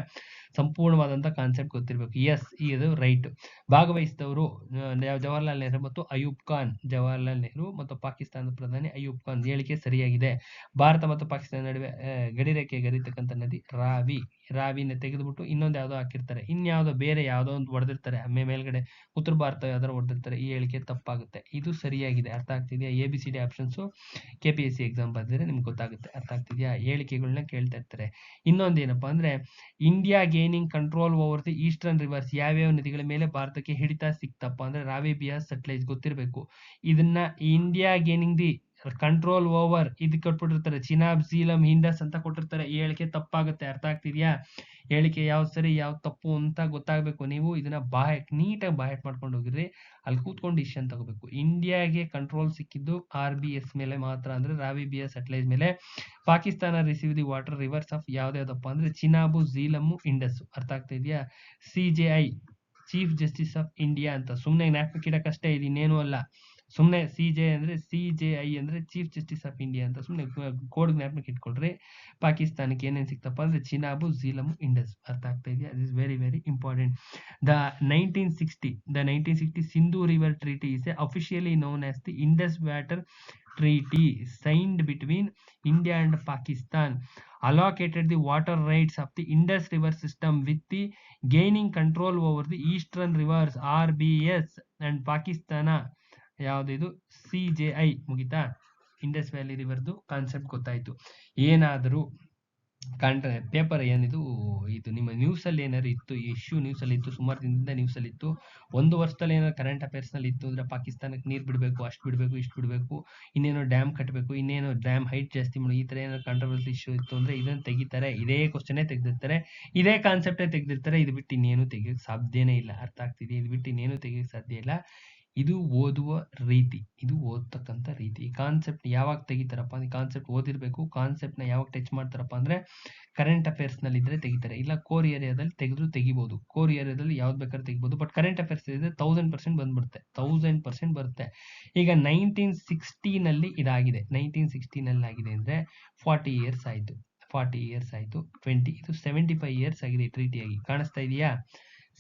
ಸಂಪೂರ್ಣವಾದಂಥ ಕಾನ್ಸೆಪ್ಟ್ ಗೊತ್ತಿರಬೇಕು. ಎಸ್, ಇದು ರೈಟ್. ಭಾಗವಹಿಸಿದವರು ಜವಾಹರ್ಲಾಲ್ ನೆಹರು ಮತ್ತು ಅಯೂಬ್ ಖಾನ್. ಜವಾಹರ್ಲಾಲ್ ನೆಹರು ಮತ್ತು ಪಾಕಿಸ್ತಾನದ ಪ್ರಧಾನಿ ಅಯೂಬ್ ಖಾನ್. ಹೇಳಿಕೆ ಸರಿಯಾಗಿದೆ. ಭಾರತ ಮತ್ತು ಪಾಕಿಸ್ತಾನ ನಡುವೆ ಗಡಿರೇಖೆ ಗರಿತಕ್ಕಂಥ ನದಿ ರಾವಿ. ರಾವಿನ ತೆಗೆದುಬಿಟ್ಟು ಇನ್ನೊಂದು ಯಾವುದೋ ಹಾಕಿರ್ತಾರೆ, ಇನ್ಯಾವುದೋ ಬೇರೆ ಯಾವುದೋ ಒಂದು ಹೊಡೆದಿರ್ತಾರೆ ಮೇಲ್ಗಡೆ, ಉತ್ತರ ಭಾರತ ಯಾವ್ದಾರು ಹೊಡೆದಿರ್ತಾರೆ. ಈ ಹೇಳಿಕೆ ತಪ್ಪಾಗುತ್ತೆ. ಇದು ಸರಿಯಾಗಿದೆ. ಅರ್ಥ ಆಗ್ತಿದೆಯಾ? ABCD ಆಪ್ಷನ್ಸು KPSC ಎಕ್ಸಾಮ್ ಬರ್ದಿದ್ರೆ ನಿಮ್ಗೆ ಗೊತ್ತಾಗುತ್ತೆ. ಅರ್ಥ ಆಗ್ತಿದೆಯಾ? ಹೇಳಿಕೆಗಳನ್ನ ಕೇಳ್ತಾ ಇರ್ತಾರೆ. ಇನ್ನೊಂದು ಏನಪ್ಪಾ ಅಂದ್ರೆ, India gaining control over the eastern rivers. ಯಾವ್ಯಾವ ನದಿಗಳ ಮೇಲೆ ಭಾರತಕ್ಕೆ ಹಿಡಿತ ಸಿಕ್ತಪ್ಪ ಅಂದ್ರೆ ರಾವಿ, ಬಿಯಾಸ್, ಸಟ್ಲೇಜ್ ಗೊತ್ತಿರಬೇಕು. ಇದನ್ನ India gaining the control over ಇದು ಕೊಟ್ಬಿಟ್ಟಿರ್ತಾರೆ, ಚಿನಾಬ್, ಝೀಲಂ, ಇಂಡಸ್ ಅಂತ ಕೊಟ್ಟಿರ್ತಾರೆ. ಈ ಹೇಳಿಕೆ ತಪ್ಪಾಗುತ್ತೆ. ಅರ್ಥ ಆಗ್ತಿದ್ಯಾ? ಹೇಳಿಕೆ ಯಾವ್ದು ಸರಿ ಯಾವ್ದು ತಪ್ಪು ಅಂತ ಗೊತ್ತಾಗಬೇಕು. ನೀವು ಇದನ್ನ ನೀಟಾಗಿ ಬಾಯಟ್ ಮಾಡ್ಕೊಂಡು ಹೋಗಿರಿ. ಅಲ್ಲಿ ಕೂತ್ಕೊಂಡು ಡಿಸಿಷನ್ ತಗೋಬೇಕು. ಇಂಡಿಯಾಗೆ ಕಂಟ್ರೋಲ್ ಸಿಕ್ಕಿದ್ದು RBS ಮೇಲೆ ಮಾತ್ರ, ಅಂದ್ರೆ ರಾವಿ, ಬಿಯಾಸ್, ಸಟ್ಲೇಜ್ ಮೇಲೆ. Pakistan receive the water rivers of ಯಾವ್ದಾವ್ದಪ್ಪ ಅಂದ್ರೆ ಚಿನಾಬು, ಝೀಲಮು, ಇಂಡಸ್. ಅರ್ಥ ಆಗ್ತಾ ಇದೆಯಾ? CJI chief justice of India ಅಂತ ಸುಮ್ಮನೆ ಜ್ಞಾಪಕ ಇಡಕ್ಕಷ್ಟೇ, ಇದು ಇನ್ನೇನು ಅಲ್ಲ. ಸುಮ್ಮನೆ CJI ಅಂದ್ರೆ ಚೀಫ್ ಜಸ್ಟಿಸ್ ಆಫ್ ಇಂಡಿಯಾ ಅಂತ ಸುಮ್ಮನೆ ಕೋಡ್ ಜ್ಞಾಪಕ ಇಟ್ಕೊಳ್ರಿ. ಪಾಕಿಸ್ತಾನಕ್ಕೆ ಏನೇನು ಸಿಕ್ತಪ್ಪ ಅಂದ್ರೆ ಚಿನಾಬು, ಝೀಲಮು, ಇಂಡಸ್. ಅರ್ಥ ಆಗ್ತಾ ಇದೆಯಾ? This very very important. The 1960 Sindhu river treaty is officially known as the Indus Water Treaty signed between India and Pakistan, allocated the water rights of the Indus River system with the gaining control over the eastern rivers RBS and Pakistan ಯಾವ್ದಿದು CJI. ಮುಗಿತಾ? Indus valley ರಿವರ್ದು concept ಗೊತ್ತಾಯ್ತು. ಏನಾದರೂ paper ಏನಿದು ಇದು ನಿಮ್ಮ news ಅಲ್ಲಿ ಏನಾದ್ರು ಇತ್ತು, issue news ಅಲ್ಲಿ ಇತ್ತು, ಸುಮಾರು ದಿನದಿಂದ ನ್ಯೂಸ್ ಅಲ್ಲಿ ಇತ್ತು, ಒಂದು ವರ್ಷದಲ್ಲಿ ಏನಾದ್ರು ಕರೆಂಟ್ ಅಫೇರ್ಸ್ ನಲ್ಲಿ ಇತ್ತು ಅಂದ್ರೆ ಪಾಕಿಸ್ತಾನಕ್ಕೆ ನೀರ್ ಬಿಡಬೇಕು, ಅಷ್ಟು ಬಿಡಬೇಕು, ಇಷ್ಟು ಬಿಡಬೇಕು, ಇನ್ನೇನೋ ಡ್ಯಾಮ್ ಕಟ್ಟಬೇಕು, ಇನ್ನೇನೋ ಡ್ಯಾಮ್ ಹೈಟ್ ಜಾಸ್ತಿ ಮಾಡಿ, ಈ ತರ ಏನಾದ್ರು ಕಾಂಟ್ರವರ್ಸಿ ಇಶ್ಯೂ ಇತ್ತು ಅಂದ್ರೆ ಇದನ್ನ ತೆಗಿತಾರೆ. ಇದೇ ಕ್ವಶನ್ ತೆಗೆದಿರ್ತಾರೆ, ಇದೇ ಕಾನ್ಸೆಪ್ಟೇ ತೆಗೆದಿರ್ತಾರೆ. ಇದು ಬಿಟ್ಟು ಇನ್ನೇನು ತೆಗಿಯೋಕೆ ಸಾಧ್ಯನೇ ಇಲ್ಲ. ಅರ್ಥ ಆಗ್ತಿದೆ? ಇದು ಬಿಟ್ಟು ಇನ್ನೇನು ತೆಗಿಯೋಕೆ ಸಾಧ್ಯ ಇಲ್ಲ. ಇದು ಓದುವ ರೀತಿ, ಇದು ಓದ್ತಕ್ಕಂಥ ರೀತಿ. ಈ ಕಾನ್ಸೆಪ್ಟ್ ಯಾವಾಗ ತೆಗಿತಾರಪ್ಪ ಅಂದ್ರೆ, ಕಾನ್ಸೆಪ್ಟ್ ಓದಿರ್ಬೇಕು. ಕಾನ್ಸೆಪ್ಟ್ ನ ಯಾವಾಗ ಟಚ್ ಮಾಡ್ತಾರಪ್ಪ ಅಂದ್ರೆ ಕರೆಂಟ್ ಅಫೇರ್ಸ್ ನಲ್ಲಿ ಇದ್ರೆ ತೆಗಿತಾರೆ, ಇಲ್ಲ ಕೋರ್ ಏರಿಯಾದಲ್ಲಿ ತೆಗಿಬಹುದು. ಕೋರ್ ಏರಿಯಾದಲ್ಲಿ ಯಾವ್ದು ಬೇಕಾದ್ರೂ ತೆಗಿಬಹುದು. ಬಟ್ ಕರೆಂಟ್ ಅಫೇರ್ಸ್ ಇದ್ರೆ 1000% ಬಂದ್ಬಿಡುತ್ತೆ, 1000% ಬರುತ್ತೆ. ಈಗ 1960 ನಲ್ಲಿ ಇದಾಗಿದೆ. 1960 ನಲ್ಲಿ ಆಗಿದೆ ಅಂದ್ರೆ 40 ಇಯರ್ಸ್ ಆಯ್ತು. 40 ಇಯರ್ಸ್ ಆಯ್ತು. 20 ಇದು 75 ಇಯರ್ಸ್ ಆಗಿದೆ ಟ್ರೀಟಿ ಆಗಿ. ಕಾಣಿಸ್ತಾ ಇದೆಯಾ?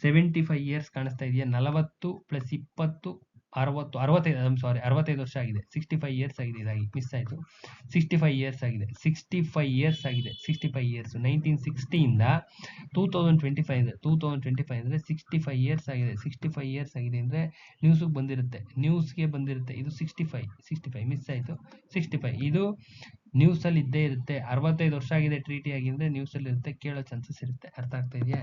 75 ಇಯರ್ಸ್ ಕಾಣಿಸ್ತಾ ಇದೆಯಾ? 40 + 20 65 ವರ್ಷ ಆಗಿದೆ. 65 ಇಯರ್ಸ್ ಆಗಿದೆ. ಇದಾಗಿ ಮಿಸ್ ಆಯ್ತು. 65 ಇಯರ್ಸ್ ಆಗಿದೆ. 65 ಇಯರ್ಸ್ ಆಗಿದೆ. 65 ಇಯರ್ಸ್ 1960 ಇಂದ 2025 ಅಂದ್ರೆ 65 ಇಯರ್ಸ್ ಆಗಿದೆ. 65 ಇಯರ್ಸ್ ಆಗಿದೆ ಅಂದ್ರೆ ನ್ಯೂಸ್ಗೆ ಬಂದಿರುತ್ತೆ. ಇದು 65 ಮಿಸ್ ಆಯ್ತು. 65 ಇದು ನ್ಯೂಸ್ ಅಲ್ಲಿ ಇದ್ದೇ ಇರುತ್ತೆ. 65 ವರ್ಷ ಆಗಿದೆ ಟ್ರೀಟಿ ಆಗಿ ಅಂದ್ರೆ ನ್ಯೂಸ್ ಅಲ್ಲಿ ಇರುತ್ತೆ, ಕೇಳೋ ಚಾನ್ಸಸ್ ಇರುತ್ತೆ. ಅರ್ಥ ಆಗ್ತಾ ಇದೆಯಾ?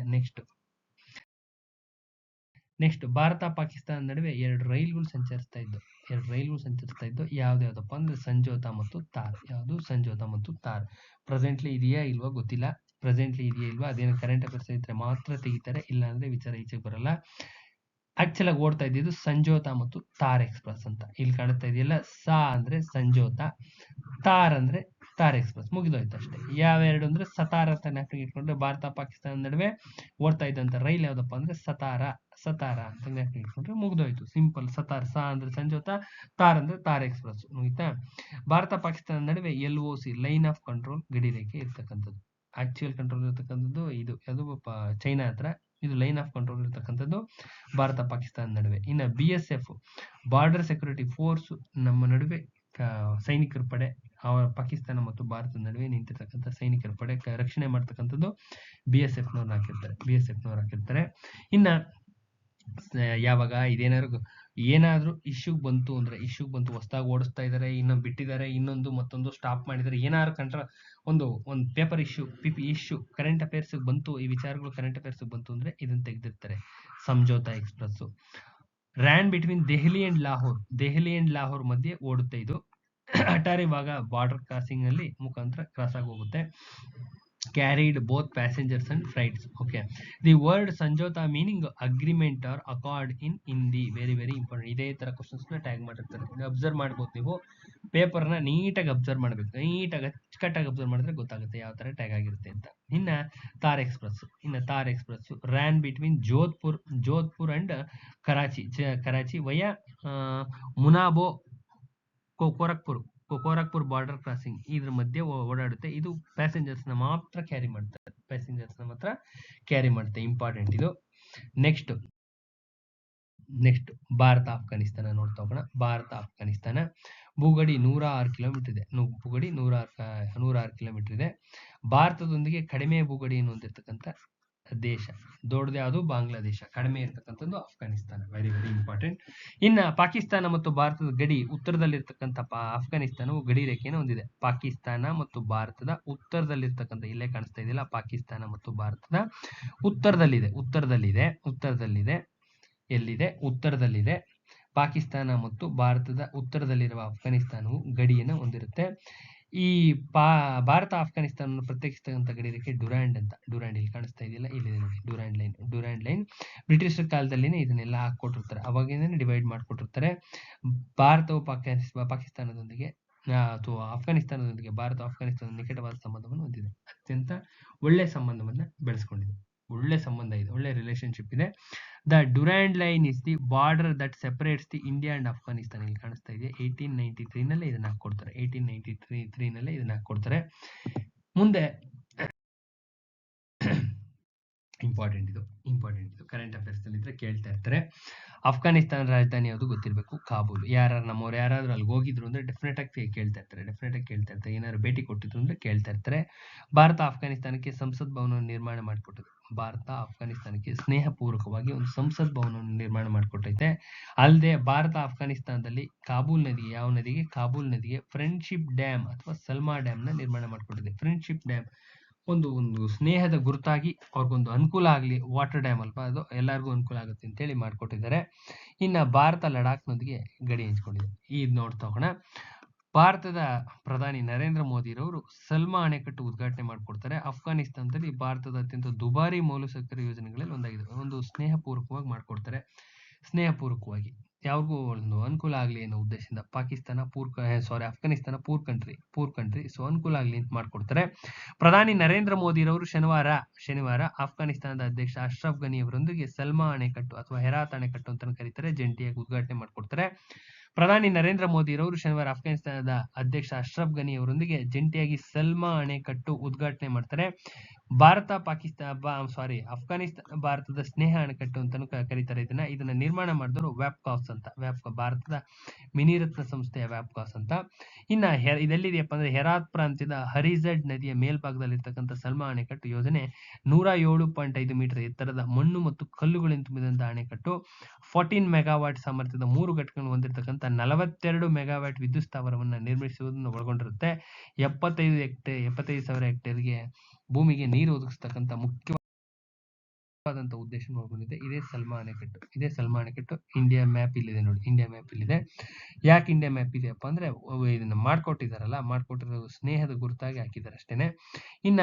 ನೆಕ್ಸ್ಟ್ ಭಾರತ ಪಾಕಿಸ್ತಾನ ನಡುವೆ 2 ರೈಲುಗಳು ಸಂಚರಿಸ್ತಾ ಇದ್ದು ಯಾವ್ದಾವ್ದಪ್ಪ ಅಂದ್ರೆ ಸಂಜೋತಾ ಮತ್ತು ತಾರ್. ಯಾವುದು? ಸಂಜೋತಾ ಮತ್ತು ತಾರ್. ಪ್ರೆಸೆಂಟ್ಲಿ ಇದೆಯಾ ಇಲ್ವಾ ಗೊತ್ತಿಲ್ಲ. ಅದೇನು ಕರೆಂಟ್ ಅಫೇರ್ಸ್ ಇದ್ರೆ ಮಾತ್ರ ತೆಗಿತಾರೆ, ಇಲ್ಲ ಅಂದ್ರೆ ವಿಚಾರ ಈಚೆಗೆ ಬರಲ್ಲ. ಆಕ್ಚುಲ್ ಆಗಿ ಓಡ್ತಾ ಇದ್ದಿದ್ದು ಸಂಜೋತಾ ಮತ್ತು ತಾರ್ ಎಕ್ಸ್ಪ್ರೆಸ್ ಅಂತ. ಇಲ್ಲಿ ಕಾಣ್ತಾ ಇದೆಯಲ್ಲ, ಸಾ ಅಂದ್ರೆ ಸಂಜೋತಾ, ತಾರ್ ಅಂದ್ರೆ ತಾರ್ ಎಕ್ಸ್ಪ್ರೆಸ್. ಮುಗಿದೋಯ್ತು ಅಷ್ಟೇ. ಯಾವೆರಡು ಅಂದ್ರೆ ಸತಾರ ಅಂತ ಜ್ಞಾಪಕ ಇಟ್ಕೊಂಡ್ರೆ ಭಾರತ ಪಾಕಿಸ್ತಾನ ನಡುವೆ ಓಡ್ತಾ ಇದ್ದಂತ ರೈಲ್ ಯಾವ್ದಪ್ಪ ಅಂದ್ರೆ ಸತಾರ ಅಂತ ಜ್ಞಾಪಕ ಇಟ್ಕೊಂಡ್ರೆ ಮುಗಿದೋಯ್ತು. ಸಿಂಪಲ್. ಸತಾರ್, ಸಾ ಅಂದ್ರೆ ಸಂಜೋತಾ, ತಾರ್ ಅಂದ್ರೆ ತಾರ್ ಎಕ್ಸ್ಪ್ರೆಸ್. ಮುಗಿತಾ? ಭಾರತ ಪಾಕಿಸ್ತಾನ ನಡುವೆ LOC ಲೈನ್ ಆಫ್ ಕಂಟ್ರೋಲ್ ಗಡಿರೇಖೆ ಇರ್ತಕ್ಕಂಥದ್ದು. ಆಕ್ಚುಯಲ್ ಕಂಟ್ರೋಲ್ ಇರ್ತಕ್ಕಂಥದ್ದು ಇದು ಚೈನಾ ಹತ್ರ. ಇದು ಲೈನ್ ಆಫ್ ಕಂಟ್ರೋಲ್ ಇರ್ತಕ್ಕಂಥದ್ದು ಭಾರತ ಪಾಕಿಸ್ತಾನ ನಡುವೆ. ಇನ್ನು BSF ಬಾರ್ಡರ್ ಸೆಕ್ಯೂರಿಟಿ ಫೋರ್ಸ್ ನಮ್ಮ ನಡುವೆ ಸೈನಿಕರ ಪಡೆ, ಪಾಕಿಸ್ತಾನ ಮತ್ತು ಭಾರತದ ನಡುವೆ ನಿಂತಿರ್ತಕ್ಕಂಥ ಸೈನಿಕರ ಪಡೆ ರಕ್ಷಣೆ ಮಾಡ್ತಕ್ಕಂಥದ್ದು BSF ನವ್ರು ಹಾಕಿರ್ತಾರೆ. ಇನ್ನ ಯಾವಾಗ ಏನಾದ್ರು ಇಶ್ಯೂಗ್ ಬಂತು ಹೊಸದಾಗಿ ಓಡಿಸ್ತಾ ಇದಾರೆ, ಇನ್ನೊಂದು ಬಿಟ್ಟಿದ್ದಾರೆ, ಮತ್ತೊಂದು ಸ್ಟಾಪ್ ಮಾಡಿದ್ದಾರೆ, ಏನಾದ್ರು ಒಂದು ಪೇಪರ್ ಇಶ್ಯೂ ಕರೆಂಟ್ ಅಫೇರ್ಸ್ ಬಂತು, ಈ ವಿಚಾರಗಳು ಕರೆಂಟ್ ಅಫೇರ್ಸ್ ಬಂತು ಅಂದ್ರೆ ಇದನ್ನ ತೆಗೆದಿರ್ತಾರೆ. Samjhauta express ran between Delhi and Lahore ಮಧ್ಯೆ ಓಡುತ್ತೆ. ಇದು ಅಟಾರಿ ಭಾಗ ಬಾರ್ಡರ್ ಕ್ರಾಸಿಂಗ್ ನಲ್ಲಿ ಮುಖಾಂತರ ಕ್ರಾಸ್ ಆಗಿ ಹೋಗುತ್ತೆ. carried both passengers and freights. Okay, the word sanjota meaning agreement or accord in Hindi. very very important. ಇದೇ ತರ ಕ್ವಶನ್ಸ್ ನ ಟ್ಯಾಗ್ ಮಾಡಿರ್ತಾರೆ, ಅಬ್ಸರ್ವ್ ಮಾಡ್ಬೋದು. ನೀವು ಪೇಪರ್ ನ ನೀಟಾಗಿ ಅಬ್ಸರ್ವ್ ಮಾಡಬೇಕು. ನೀಟಾಗಿ ಅಚ್ಚುಕಟ್ಟಾಗಿ ಅಬ್ಸರ್ವ್ ಮಾಡಿದ್ರೆ ಗೊತ್ತಾಗುತ್ತೆ ಯಾವ ತರ ಟ್ಯಾಗ್ ಆಗಿರುತ್ತೆ ಅಂತ. ಇನ್ನ Thar express ran between Jodhpur and Karachi via Munabao Gorakhpur. Gorakhpur border crossing ಇದ್ರ ಮಧ್ಯೆ ಓಡಾಡುತ್ತೆ. ಇದು ಪ್ಯಾಸೆಂಜರ್ಸ್ ನ ಮಾತ್ರ ಕ್ಯಾರಿ ಮಾಡುತ್ತೆ. ಇಂಪಾರ್ಟೆಂಟ್ ಇದು. ನೆಕ್ಸ್ಟ್ ಭಾರತ ಅಫ್ಘಾನಿಸ್ತಾನ ನೋಡ್ತಾ ಹೋಗೋಣ. ಭಾರತ ಅಫ್ಘಾನಿಸ್ತಾನ ಭೂಗಡಿ 106 ಕಿಲೋಮೀಟರ್ ಇದೆ. ಭೂಗಡಿ 106 ಕಿಲೋಮೀಟರ್ ಇದೆ. ಭಾರತದೊಂದಿಗೆ ಕಡಿಮೆ ಭೂಗಡಿಯನ್ನು ಹೊಂದಿರತಕ್ಕಂಥ ದೇಶ ದೊಡ್ಡದು ಯಾವುದು? ಬಾಂಗ್ಲಾದೇಶ. ಕಡಿಮೆ ಇರ್ತಕ್ಕಂಥದ್ದು ಅಫ್ಘಾನಿಸ್ತಾನ. Very very important. ಇನ್ನ ಪಾಕಿಸ್ತಾನ ಮತ್ತು ಭಾರತದ ಗಡಿ ಉತ್ತರದಲ್ಲಿರ್ತಕ್ಕಂಥ ಅಫ್ಘಾನಿಸ್ತಾನವು ಗಡಿ ರೇಖೆಯನ್ನು ಹೊಂದಿದೆ. ಪಾಕಿಸ್ತಾನ ಮತ್ತು ಭಾರತದ ಉತ್ತರದಲ್ಲಿರ್ತಕ್ಕಂಥ, ಇಲ್ಲೇ ಕಾಣಿಸ್ತಾ ಇದೆಯಲ್ಲ, ಪಾಕಿಸ್ತಾನ ಮತ್ತು ಭಾರತದ ಉತ್ತರದಲ್ಲಿದೆ. ಎಲ್ಲಿದೆ? ಉತ್ತರದಲ್ಲಿದೆ. ಪಾಕಿಸ್ತಾನ ಮತ್ತು ಭಾರತದ ಉತ್ತರದಲ್ಲಿರುವ ಅಫ್ಘಾನಿಸ್ತಾನವು ಗಡಿಯನ್ನು ಹೊಂದಿರುತ್ತೆ. ಈ ಭಾರತ ಅಫ್ಘಾನಿಸ್ತಾನ ಪ್ರತ್ಯೇಕಿಸ್ತಕ್ಕಂಥ ಗಡಿ ರೇಖೆ ಡ್ಯೂರಾಂಡ್ ಅಂತ. ಡ್ಯೂರಾಂಡ್ ಇಲ್ಲಿ ಕಾಣಿಸ್ತಾ ಇದೆಯಲ್ಲ, ಇಲ್ಲಿದೆ ನೋಡಿ, ಡ್ಯೂರಾಂಡ್ ಲೈನ್. ಬ್ರಿಟಿಷರ ಕಾಲದಲ್ಲಿನೇ ಇದನ್ನೆಲ್ಲ ಹಾಕೊಟ್ಟಿರ್ತಾರೆ, ಅವಾಗಿಂದನೇ ಡಿವೈಡ್ ಮಾಡ್ಕೊಟ್ಟಿರ್ತಾರೆ. ಭಾರತವು ಪಾಕಿಸ್ತಾನದೊಂದಿಗೆ ಅಥವಾ ಅಫ್ಘಾನಿಸ್ತಾನದೊಂದಿಗೆ ಭಾರತ ಅಫ್ಘಾನಿಸ್ತಾನ ನಿಕಟವಾದ ಸಂಬಂಧವನ್ನು ಹೊಂದಿದೆ. ಅತ್ಯಂತ ಒಳ್ಳೆ ಸಂಬಂಧವನ್ನ ಬೆಳೆಸ್ಕೊಂಡಿದೆ. ಒಳ್ಳೆ ಸಂಬಂಧ ಇದೆ, ಒಳ್ಳೆ ರಿಲೇಶನ್ಶಿಪ್ ಇದೆ. The Durand line is the border that separates the India and Afghanistan. ಇಲ್ಲಿ ಕಾಣಿಸ್ತಾ ಇದೆ. 1893 ನಲ್ಲೇ ಇದನ್ನ ಹಾಕೊಡ್ತಾರೆ. 1893 ನಲ್ಲೇ ಇದನ್ನ ಹಾಕೊಡ್ತಾರೆ. ಮುಂದೆ ಇಂಪಾರ್ಟೆಂಟ್ ಇದು ಕರೆಂಟ್ ಅಫೇರ್ಸ್ ಅಲ್ಲಿ ಇದ್ರೆ ಕೇಳ್ತಾ ಇರ್ತಾರೆ. ಅಫ್ಘಾನಿಸ್ತಾನ ರಾಜಧಾನಿ ಯಾವುದು ಗೊತ್ತಿರಬೇಕು, ಕಾಬೂಲ್. ನಮ್ಮವ್ರು ಯಾರಾದ್ರೂ ಅಲ್ಲಿ ಹೋಗಿದ್ರು ಅಂದ್ರೆ ಡೆಫಿನೆಟ್ ಆಗಿ ಕೇಳ್ತಾ ಇರ್ತಾರೆ. ಏನಾದ್ರು ಭೇಟಿ ಕೊಟ್ಟಿದ್ರು ಅಂದ್ರೆ ಕೇಳ್ತಾ ಇರ್ತಾರೆ. ಭಾರತ ಅಫ್ಘಾನಿಸ್ತಾನಕ್ಕೆ ಸಂಸತ್ ಭವನವನ್ನು ನಿರ್ಮಾಣ ಮಾಡಿಕೊಟ್ಟಿದೆ. ಭಾರತ ಅಫ್ಘಾನಿಸ್ತಾನಕ್ಕೆ ಸ್ನೇಹಪೂರ್ವಕವಾಗಿ ಒಂದು ಸಂಸತ್ ಭವನವನ್ನು ನಿರ್ಮಾಣ ಮಾಡಿಕೊಟ್ಟೈತೆ. ಅಲ್ಲದೆ ಭಾರತ ಅಫ್ಘಾನಿಸ್ತಾನದಲ್ಲಿ ಕಾಬೂಲ್ ನದಿಗೆ ಫ್ರೆಂಡ್ಶಿಪ್ ಡ್ಯಾಮ್ ಅಥವಾ ಸಲ್ಮಾ ಡ್ಯಾಮ್ ನ ನಿರ್ಮಾಣ ಮಾಡಿಕೊಟ್ಟಿದೆ. ಫ್ರೆಂಡ್ಶಿಪ್ ಡ್ಯಾಮ್ ಒಂದು ಸ್ನೇಹದ ಗುರುತಾಗಿ ಅವ್ರಿಗೊಂದು ಅನುಕೂಲ ಆಗಲಿ. ವಾಟರ್ ಡ್ಯಾಮ್ ಅಲ್ವಾ, ಅದು ಎಲ್ಲರಿಗೂ ಅನುಕೂಲ ಆಗುತ್ತೆ ಅಂತೇಳಿ ಮಾಡಿಕೊಟ್ಟಿದ್ದಾರೆ. ಇನ್ನು ಭಾರತ ಲಡಾಖ್ನೊಂದಿಗೆ ಗಡಿ ಹಂಚ್ಕೊಂಡಿದೆ. ಇದು ನೋಡ್ತಾ ಹೋಗೋಣ. ಭಾರತದ ಪ್ರಧಾನಿ ನರೇಂದ್ರ ಮೋದಿರವರು ಸಲ್ಮಾ ಅಣೆಕಟ್ಟು ಉದ್ಘಾಟನೆ ಮಾಡಿಕೊಡ್ತಾರೆ. ಅಫ್ಘಾನಿಸ್ತಾನದಲ್ಲಿ ಭಾರತದ ಅತ್ಯಂತ ದುಬಾರಿ ಮೂಲಸೌಕರ್ಯ ಯೋಜನೆಗಳಲ್ಲಿ ಒಂದಾಗಿದೆ. ಒಂದು ಸ್ನೇಹಪೂರ್ವಕವಾಗಿ ಮಾಡಿಕೊಡ್ತಾರೆ. ಸ್ನೇಹಪೂರ್ವಕವಾಗಿ ಯಾರಿಗೂ ಒಂದು ಅನುಕೂಲ ಆಗಲಿ ಅನ್ನೋ ಉದ್ದೇಶದಿಂದ. ಅಫ್ಘಾನಿಸ್ತಾನ ಪೂರ್ ಕಂಟ್ರಿ, ಸೊ ಅನುಕೂಲ ಆಗಲಿ ಅಂತ ಮಾಡ್ಕೊಡ್ತಾರೆ. ಪ್ರಧಾನಿ ನರೇಂದ್ರ ಮೋದಿರವರು ಶನಿವಾರ ಅಫ್ಘಾನಿಸ್ತಾನದ ಅಧ್ಯಕ್ಷ ಅಶ್ರಫ್ ಘನಿ ಅವರೊಂದಿಗೆ ಸಲ್ಮಾ ಅಣೆಕಟ್ಟು ಅಥವಾ ಹೆರಾತ್ ಅಣೆಕಟ್ಟು ಅಂತ ಕರೀತಾರೆ, ಜಂಟಿಯಾಗಿ ಉದ್ಘಾಟನೆ ಮಾಡಿಕೊಡ್ತಾರೆ. ಪ್ರಧಾನಿ ನರೇಂದ್ರ ಮೋದಿರವರು ಶನಿವಾರ ಅಫ್ಘಾನಿಸ್ತಾನದ ಅಧ್ಯಕ್ಷ ಅಶ್ರಫ್ ಘನಿ ಅವರೊಂದಿಗೆ ಜಂಟಿಯಾಗಿ ಸಲ್ಮಾ ಅಣೆಕಟ್ಟು ಉದ್ಘಾಟನೆ ಮಾಡ್ತಾರೆ. ಅಫ್ಘಾನಿಸ್ತಾನ ಭಾರತದ ಸ್ನೇಹ ಅಣೆಕಟ್ಟು ಅಂತಾನು ಕರೀತಾರೆ ಇದನ್ನ ನಿರ್ಮಾಣ ಮಾಡಿದವರು ವ್ಯಾಪ್ಕಾಸ್ ಅಂತ. ಭಾರತದ ಮಿನಿರತ್ನ ಸಂಸ್ಥೆಯ ವ್ಯಾಪ್ಕಾಸ್ ಅಂತ. ಇನ್ನ ಇದೆಲ್ಲಿದೆಯಪ್ಪ ಅಂದ್ರೆ ಹೆರಾತ್ ಪ್ರಾಂತ್ಯದ ಹರಿಝಡ್ ನದಿಯ ಮೇಲ್ಭಾಗದಲ್ಲಿರ್ತಕ್ಕಂಥ ಸಲ್ಮಾ ಅಣೆಕಟ್ಟು ಯೋಜನೆ 107.5 ಮೀಟರ್ ಎತ್ತರದ ಮಣ್ಣು ಮತ್ತು ಕಲ್ಲುಗಳಿಂದ ತುಂಬಿದಂತಹ ಅಣೆಕಟ್ಟು 14 ಮೆಗಾವಾಟ್ ಸಾಮರ್ಥ್ಯದ 3 ಘಟಕಗಳನ್ನು ಹೊಂದಿರತಕ್ಕಂಥ 42 ಮೆಗಾವ್ಯಾಟ್ ವಿದ್ಯುತ್ ಸ್ಥಾವರವನ್ನು ನಿರ್ಮಿಸುವುದನ್ನು ಒಳಗೊಂಡಿರುತ್ತೆ. 75,000 ಹೆಕ್ಟೇರ್ಗೆ ಭೂಮಿಗೆ ನೀರು ಒದಗಿಸ್ತಕ್ಕಂಥ ಮುಖ್ಯವಾದಂತಹ ಉದ್ದೇಶ ಒಳಗೊಂಡಿದೆ. ಇದೇ ಸಲ್ಮಾ ಅಣೆಕಟ್ಟು. ಇಂಡಿಯಾ ಮ್ಯಾಪ್ ಇಲ್ಲಿದೆ ನೋಡಿ, ಯಾಕೆ ಇಂಡಿಯಾ ಮ್ಯಾಪ್ ಇದೆಯಪ್ಪ ಅಂದ್ರೆ ಇದನ್ನ ಮಾಡ್ಕೊಟ್ಟಿರೋ ಸ್ನೇಹದ ಗುರುತಾಗಿ ಹಾಕಿದ್ದಾರೆ ಅಷ್ಟೇನೆ. ಇನ್ನ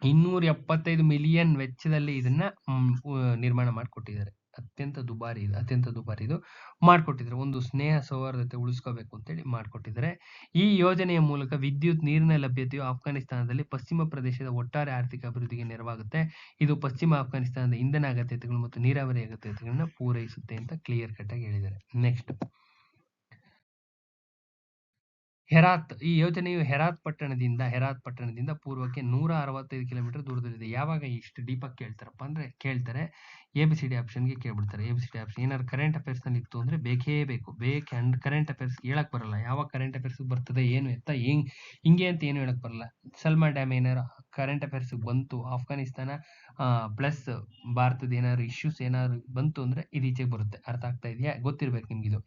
275 ಮಿಲಿಯನ್ ವೆಚ್ಚದಲ್ಲಿ ಇದನ್ನ ನಿರ್ಮಾಣ ಮಾಡಿಕೊಟ್ಟಿದ್ದಾರೆ. ಅತ್ಯಂತ ದುಬಾರಿ ಇದು ಮಾಡಿಕೊಟ್ಟಿದ್ದಾರೆ. ಒಂದು ಸ್ನೇಹ ಸೌಹಾರ್ದತೆ ಉಳಿಸ್ಕೋಬೇಕು ಅಂತೇಳಿ ಮಾಡಿಕೊಟ್ಟಿದ್ದಾರೆ. ಈ ಯೋಜನೆಯ ಮೂಲಕ ವಿದ್ಯುತ್, ನೀರಿನ ಲಭ್ಯತೆಯು ಅಫ್ಘಾನಿಸ್ತಾನದಲ್ಲಿ ಪಶ್ಚಿಮ ಪ್ರದೇಶದ ಒಟ್ಟಾರೆ ಆರ್ಥಿಕ ಅಭಿವೃದ್ಧಿಗೆ ನೆರವಾಗುತ್ತೆ. ಇದು ಪಶ್ಚಿಮ ಅಫ್ಘಾನಿಸ್ತಾನದ ಇಂಧನ ಅಗತ್ಯತೆಗಳು ಮತ್ತು ನೀರಾವರಿ ಅಗತ್ಯತೆಗಳನ್ನ ಪೂರೈಸುತ್ತೆ ಅಂತ ಕ್ಲಿಯರ್ ಕಟ್ ಆಗಿ ಹೇಳಿದ್ದಾರೆ. ನೆಕ್ಸ್ಟ್ ಹೆರಾತ್. ಈ ಯೋಜನೆಯು ಹೆರಾತ್ ಪಟ್ಟಣದಿಂದ ಪೂರ್ವಕ್ಕೆ 165 ಕಿಲೋಮೀಟರ್ ದೂರದಲ್ಲಿದೆ. ಯಾವಾಗ ಇಷ್ಟು ಡೀಪ್ ಆಗಿ ಕೇಳ್ತಾರಪ್ಪ ಅಂದ್ರೆ ಕೇಳ್ತಾರೆ, ABCD ಆಪ್ಷನ್ಗೆ ಕೇಳ್ಬಿಡ್ತಾರೆ. ABCD ಆಪ್ಷನ್ ಏನಾದ್ರು ಕರೆಂಟ್ ಅಫೇರ್ಸ್ ನಲ್ಲಿ ಇತ್ತು ಅಂದ್ರೆ ಬೇಕೇ ಬೇಕು. ಕರೆಂಟ್ ಅಫೇರ್ಸ್ ಹೇಳಕ್ ಬರಲ್ಲ. ಯಾವಾಗ ಕರೆಂಟ್ ಅಫೇರ್ಸ್ ಬರ್ತದೆ ಏನು ಎತ್ತ ಹಿಂಗೆ ಅಂತ ಏನು ಹೇಳಕ್ ಬರಲ್ಲ. ಸಲ್ಮಾ ಡ್ಯಾಮ್ ಏನಾರು ಕರೆಂಟ್ ಅಫೇರ್ಸ್ ಬಂತು, ಅಫ್ಘಾನಿಸ್ತಾನ ಪ್ಲಸ್ ಭಾರತದ ಏನಾದ್ರು ಇಶ್ಯೂಸ್ ಏನಾದ್ರು ಬಂತು ಅಂದ್ರೆ ಇದೀಚೆಗೆ ಬರುತ್ತೆ. ಅರ್ಥ ಆಗ್ತಾ ಇದೆಯಾ? ಗೊತ್ತಿರ್ಬೇಕು ನಿಮ್ಗಿದು.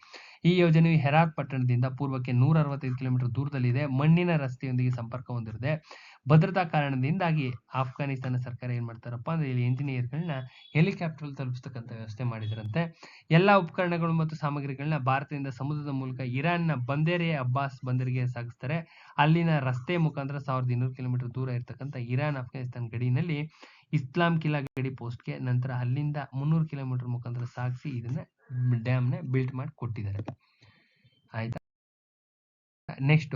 ಈ ಯೋಜನೆಯು ಹೆರಾತ್ ಪಟ್ಟಣದಿಂದ ಪೂರ್ವಕ್ಕೆ 165 ಕಿಲೋಮೀಟರ್ ದೂರದಲ್ಲಿದೆ. ಮಣ್ಣಿನ ರಸ್ತೆಯೊಂದಿಗೆ ಸಂಪರ್ಕ ಹೊಂದಿರುತ್ತೆ. ಭದ್ರತಾ ಕಾರಣದಿಂದಾಗಿ ಅಫ್ಘಾನಿಸ್ತಾನ ಸರ್ಕಾರ ಏನ್ ಮಾಡ್ತಾರಪ್ಪ ಅಂದ್ರೆ ಇಲ್ಲಿ ಇಂಜಿನಿಯರ್ಗಳನ್ನ ಹೆಲಿಕಾಪ್ಟರ್ ತಲುಪಿಸ್ತಕ್ಕಂಥ ವ್ಯವಸ್ಥೆ ಮಾಡಿದ್ರಂತೆ. ಎಲ್ಲಾ ಉಪಕರಣಗಳು ಮತ್ತು ಸಾಮಗ್ರಿಗಳನ್ನ ಭಾರತದಿಂದ ಸಮುದ್ರದ ಮೂಲಕ ಇರಾನ್ನ ಬಂದೆರ್ ಅಬ್ಬಾಸ್ ಬಂದರಿಗೆ ಸಾಗಿಸ್ತಾರೆ. ಅಲ್ಲಿನ ರಸ್ತೆ ಮುಖಾಂತರ 1200 ಕಿಲೋಮೀಟರ್ ದೂರ ಇರ್ತಕ್ಕಂಥ ಇರಾನ್ ಅಫ್ಘಾನಿಸ್ತಾನ ಗಡಿನಲ್ಲಿ ಇಸ್ಲಾಂ ಕಿಲಾ ಗಡಿ ಪೋಸ್ಟ್ಗೆ, ನಂತರ ಅಲ್ಲಿಂದ 300 ಕಿಲೋಮೀಟರ್ ಮುಖಾಂತರ ಸಾಗಿಸಿ ಇದನ್ನ ಡ್ಯಾಮ್ ನ ಬಿಲ್ಟ್ ಮಾಡಿ ಕೊಟ್ಟಿದ್ದಾರೆ. ಆಯ್ತಾ? ನೆಕ್ಸ್ಟ್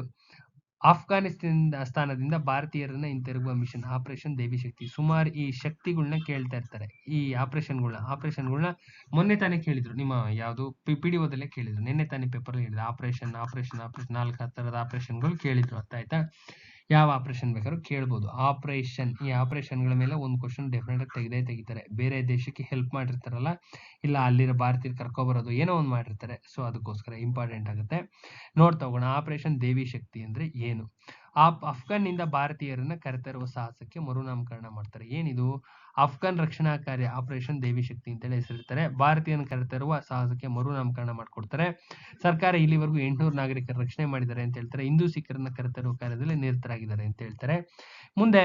ಸ್ಥಾನದಿಂದ ಭಾರತೀಯರನ್ನ ಹಿಂತಿರುಗುವ ಮಿಷನ್ ಆಪರೇಷನ್ ದೇವಿಶಕ್ತಿ. ಸುಮಾರು ಈ ಶಕ್ತಿಗಳನ್ನ ಕೇಳ್ತಾ ಇರ್ತಾರೆ, ಈ ಆಪರೇಷನ್ಗಳನ್ನ ಮೊನ್ನೆ ತಾನೇ ಕೇಳಿದ್ರು, ನಿಮ್ಮ ಯಾವುದು PDOದಲ್ಲೇ ಕೇಳಿದ್ರು, ನಿನ್ನೆ ತಾನೇ ಪೇಪರ್ ಹೇಳಿದ್ರು ಆಪರೇಷನ್ 4 ಥರದ ಆಪರೇಷನ್ಗಳು ಕೇಳಿದ್ರು. ಅರ್ಥ ಆಯ್ತಾ? ಯಾವ ಆಪರೇಷನ್ ಬೇಕಾದ್ರೂ ಕೇಳ್ಬೋದು. ಈ ಆಪರೇಷನ್ಗಳ ಮೇಲೆ ಒಂದು ಕ್ವಶನ್ ಡೆಫಿನೆಟ್ ಆಗಿ ತೆಗಿತಾರೆ. ಬೇರೆ ದೇಶಕ್ಕೆ ಹೆಲ್ಪ್ ಮಾಡಿರ್ತಾರಲ್ಲ, ಇಲ್ಲ ಅಲ್ಲಿರೋ ಭಾರತೀಯರು ಕರ್ಕೊಬರೋದು, ಏನೋ ಒಂದು ಮಾಡಿರ್ತಾರೆ. ಸೊ ಅದಕ್ಕೋಸ್ಕರ ಇಂಪಾರ್ಟೆಂಟ್ ಆಗುತ್ತೆ. ನೋಡ್ತಾ ಹೋಗೋಣ. ಆಪರೇಷನ್ ದೇವಿ ಶಕ್ತಿ ಅಂದ್ರೆ ಏನು? ಅಫ್ಘಾನ್ನಿಂದ ಭಾರತೀಯರನ್ನ ಕರೆತರುವ ಸಾಹಸಕ್ಕೆ ಮರುನಾಮಕರಣ ಮಾಡ್ತಾರೆ. ಏನಿದು? ಅಫ್ಘಾನ್ ರಕ್ಷಣಾ ಕಾರ್ಯ ಆಪರೇಷನ್ ದೇವಿ ಶಕ್ತಿ ಅಂತೇಳಿ ಹೆಸರಿರ್ತಾರೆ. ಭಾರತೀಯರನ್ನ ಕರೆತರುವ ಸಾಹಸಕ್ಕೆ ಮರುನಾಮಕರಣ ಮಾಡ್ಕೊಡ್ತಾರೆ. ಸರ್ಕಾರ ಇಲ್ಲಿವರೆಗೂ 800 ನಾಗರಿಕರ ರಕ್ಷಣೆ ಮಾಡಿದ್ದಾರೆ ಅಂತ ಹೇಳ್ತಾರೆ. ಹಿಂದೂ ಸಿಖ್ಖರನ್ನ ಕರೆತರುವ ಕಾರ್ಯದಲ್ಲಿ ನಿರತರಾಗಿದ್ದಾರೆ ಅಂತ ಹೇಳ್ತಾರೆ. ಮುಂದೆ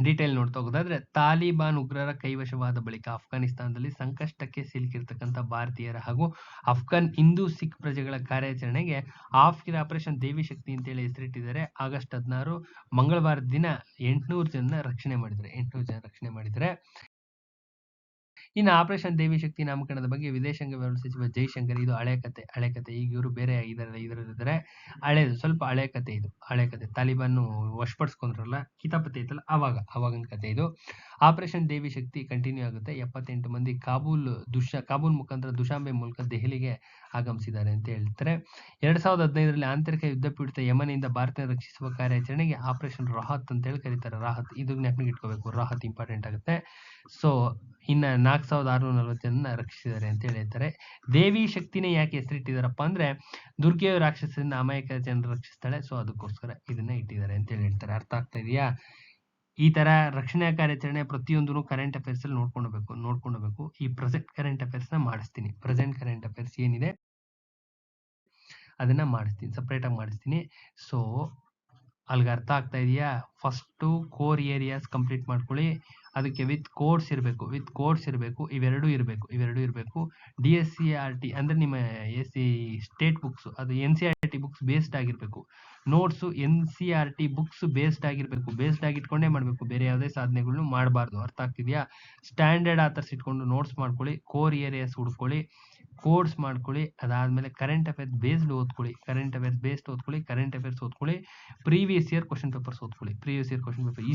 ಡೀಟೇಲ್ ನೋಡ್ತಾ ಹೋಗೋದಾದ್ರೆ, ತಾಲಿಬಾನ್ ಉಗ್ರರ ಕೈವಶವಾದ ಬಳಿಕ ಅಫ್ಘಾನಿಸ್ತಾನದಲ್ಲಿ ಸಂಕಷ್ಟಕ್ಕೆ ಸಿಲುಕಿರ್ತಕ್ಕಂಥ ಭಾರತೀಯರ ಹಾಗೂ ಅಫ್ಘಾನ್ ಹಿಂದೂ ಸಿಖ್ ಪ್ರಜೆಗಳ ಕಾರ್ಯಾಚರಣೆಗೆ ಆಪರೇಷನ್ ದೇವಿ ಶಕ್ತಿ ಅಂತೇಳಿ ಹೆಸರಿಟ್ಟಿದ್ದಾರೆ. ಆಗಸ್ಟ್ 16 ಮಂಗಳವಾರ ದಿನ 800 ಜನ ರಕ್ಷಣೆ ಮಾಡಿದ್ದಾರೆ. ಇನ್ನು ಆಪರೇಷನ್ ದೇವಿ ಶಕ್ತಿ ನಾಮಕರಣದ ಬಗ್ಗೆ ವಿದೇಶಾಂಗ ವ್ಯವಹಾರ ಸಚಿವ ಜೈಶಂಕರ್, ಇದು ಹಳೆ ಕತೆ. ಈಗ ಇವರು ಬೇರೆ ಇದರಲ್ಲಿದ್ದಾರೆ. ಸ್ವಲ್ಪ ಹಳೆ ಕತೆ. ತಾಲಿಬಾನ್ ವಶಪಡಿಸ್ಕೊಂಡ್ರಲ್ಲ, ಕಿತಾಪತಿ ಐತಲ್ಲ, ಅವಾಗಿನ ಕತೆ ಇದು. ಆಪರೇಷನ್ ದೇವಿ ಶಕ್ತಿ ಕಂಟಿನ್ಯೂ ಆಗುತ್ತೆ. 78 ಮಂದಿ ಕಾಬೂಲ್ ಮುಖಾಂತರ ದುಶಾಂಬೆ ಮೂಲಕ ದೆಹಲಿಗೆ ಆಗಮಿಸಿದ್ದಾರೆ ಅಂತ ಹೇಳ್ತಾರೆ. 2015ರಲ್ಲಿ ಆಂತರಿಕ ಯುದ್ಧ ಪೀಡಿತ ಯಮನಿಂದ ಭಾರತ ರಕ್ಷಿಸುವ ಕಾರ್ಯಾಚರಣೆಗೆ ಆಪರೇಷನ್ ರಾಹತ್ ಅಂತ ಹೇಳಿ ಕರೀತಾರೆ. ರಾಹತ್, ಇದು ಜ್ಞಾಪಕ ಇಟ್ಕೋಬೇಕು. ರಾಹತ್ ಇಂಪಾರ್ಟೆಂಟ್ ಆಗುತ್ತೆ. ಸೊ ಇನ್ನ 4640 ಜನ ರಕ್ಷಿಸಿದ್ದಾರೆ ಅಂತ ಹೇಳ್ತಾರೆ. ದೇವಿ ಶಕ್ತಿನೇ ಯಾಕೆ ಹೆಸರಿಟ್ಟಿದಾರಪ್ಪ ಅಂದ್ರೆ, ದುರ್ಗೆಯ ರಾಕ್ಷಸರಿಂದ ಅಮಾಯಕ ಜನರು ರಕ್ಷಿಸ್ತಾಳೆ. ಸೊ ಅದಕ್ಕೋಸ್ಕರ ಇದನ್ನ ಇಟ್ಟಿದ್ದಾರೆ ಅಂತ ಹೇಳ್ತಾರೆ. ಅರ್ಥ ಆಗ್ತಾ ಇದೆಯಾ? ಈ ತರ ರಕ್ಷಣಾ ಕಾರ್ಯಾಚರಣೆ ಪ್ರತಿಯೊಂದನ್ನು ಕರೆಂಟ್ ಅಫೇರ್ಸ್ ಅಲ್ಲಿ ನೋಡ್ಕೊಳ್ಬೇಕು. ಈ ಪ್ರೆಸೆಂಟ್ ಕರೆಂಟ್ ಅಫೇರ್ಸ್ ನ ಮಾಡಿಸ್ತೀನಿ. ಪ್ರೆಸೆಂಟ್ ಕರೆಂಟ್ ಅಫೇರ್ಸ್ ಏನಿದೆ ಅದನ್ನ ಮಾಡಿಸ್ತೀನಿ, ಸಪ್ರೇಟ್ ಆಗಿ ಮಾಡಿಸ್ತೀನಿ. ಸೊ ಅಲ್ಲಿಗೆ ಅರ್ಥ ಆಗ್ತಾ ಇದೆಯಾ? ಫಸ್ಟ್ ಕೋರ್ ಏರಿಯಾಸ್ ಕಂಪ್ಲೀಟ್ ಮಾಡ್ಕೊಳ್ಳಿ. ಅದಕ್ಕೆ ವಿತ್ ಕೋಡ್ಸ್ ಇರಬೇಕು. ಇವೆರಡೂ ಇರಬೇಕು. DSCRT ಅಂದ್ರೆ ನಿಮ್ಮ ಸ್ಟೇಟ್ ಬುಕ್ಸ್, ಅದು NCERT ಬುಕ್ಸ್ ಬೇಸ್ಡ್ ಆಗಿರ್ಬೇಕು. ನೋಟ್ಸು NCERT ಬುಕ್ಸ್ ಬೇಸ್ಡ್ ಆಗಿಟ್ಕೊಂಡೇ ಮಾಡಬೇಕು. ಬೇರೆ ಯಾವುದೇ ಸಾಧನೆಗಳನ್ನು ಮಾಡಬಾರ್ದು. ಅರ್ಥ ಆಗ್ತಿದೆಯಾ? ಸ್ಟ್ಯಾಂಡರ್ಡ್ ಆಥರ್ಸ್ ಇಟ್ಕೊಂಡು ನೋಟ್ಸ್ ಮಾಡ್ಕೊಳ್ಳಿ. ಕೋರ್ ಏರಿಯಾಸ್ ಹುಡ್ಕೊಳ್ಳಿ, ಕೋಡ್ಸ್ ಮಾಡ್ಕೊಳ್ಳಿ. ಅದಾದ್ಮೇಲೆ ಕರೆಂಟ್ ಅಫೇರ್ಸ್ ಬೇಸ್ಡ್ ಓದ್ಕೊಳ್ಳಿ. ಕರೆಂಟ್ ಅಫೇರ್ಸ್ ಓದ್ಕೊಳ್ಳಿ. ಪ್ರೀವಿಯಸ್ ಇಯರ್ ಕ್ವಶನ್ ಪೇಪರ್ಸ್ ಓದ್ಕೊಳ್ಳಿ.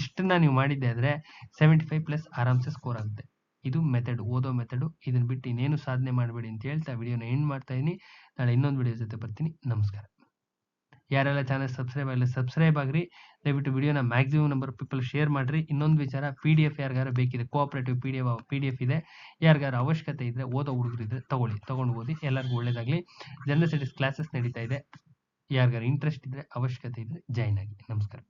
ಇಷ್ಟನ್ನ ನೀವು ಮಾಡಿದ್ದೆ ಆದ್ರೆ 75+ ಆರಾಮ್ಸೆ ಸ್ಕೋರ್ ಆಗುತ್ತೆ. ಇದು ಮೆಥಡ್, ಓದೋ ಮೆಥಡು. ಇದನ್ನ ಬಿಟ್ಟು ಇನ್ನೇನು ಸಾಧನೆ ಮಾಡಬೇಡಿ ಅಂತ ಹೇಳ್ತಾ ವಿಡಿಯೋನ ಎಂಡ್ ಮಾಡ್ತಾ ಇದೀನಿ. ನಾಳೆ ಇನ್ನೊಂದು ವಿಡಿಯೋ ಜೊತೆ ಬರ್ತೀನಿ. ನಮಸ್ಕಾರ. ಯಾರೆಲ್ಲ ಚಾನಲ್ ಸಬ್ಸ್ಕ್ರೈಬ್ ಆಗ್ರಿ. ದಯವಿಟ್ಟು ವಿಡಿಯೋನ ಮ್ಯಾಕ್ಸಿಮಮ್ ನಂಬರ್ ಪೀಪಲ್ ಶೇರ್ ಮಾಡ್ರಿ. ಇನ್ನೊಂದು ವಿಚಾರ, PDF ಯಾರಿಗಾರ ಬೇಕಿದೆ, ಕೋಆಪರೇಟಿವ್ PDF ಇದೆ, ಯಾರಿಗಾರ ಅವಶ್ಯಕತೆ ಇದ್ರೆ, ಓದೋ ಹುಡುಗರಿದ್ರೆ ತಗೊಂಡು ಓದಿ. ಎಲ್ಲರಿಗೂ ಒಳ್ಳೇದಾಗ್ಲಿ. ಜನರಲ್ ಸ್ಟಡೀಸ್ ಕ್ಲಾಸಸ್ ನಡೀತಾ ಇದೆ. ಯಾರಿಗಾರ ಇಂಟ್ರೆಸ್ಟ್ ಇದ್ರೆ, ಅವಶ್ಯಕತೆ ಇದ್ರೆ ಜಾಯ್ನ್ ಆಗಿ. ನಮಸ್ಕಾರ.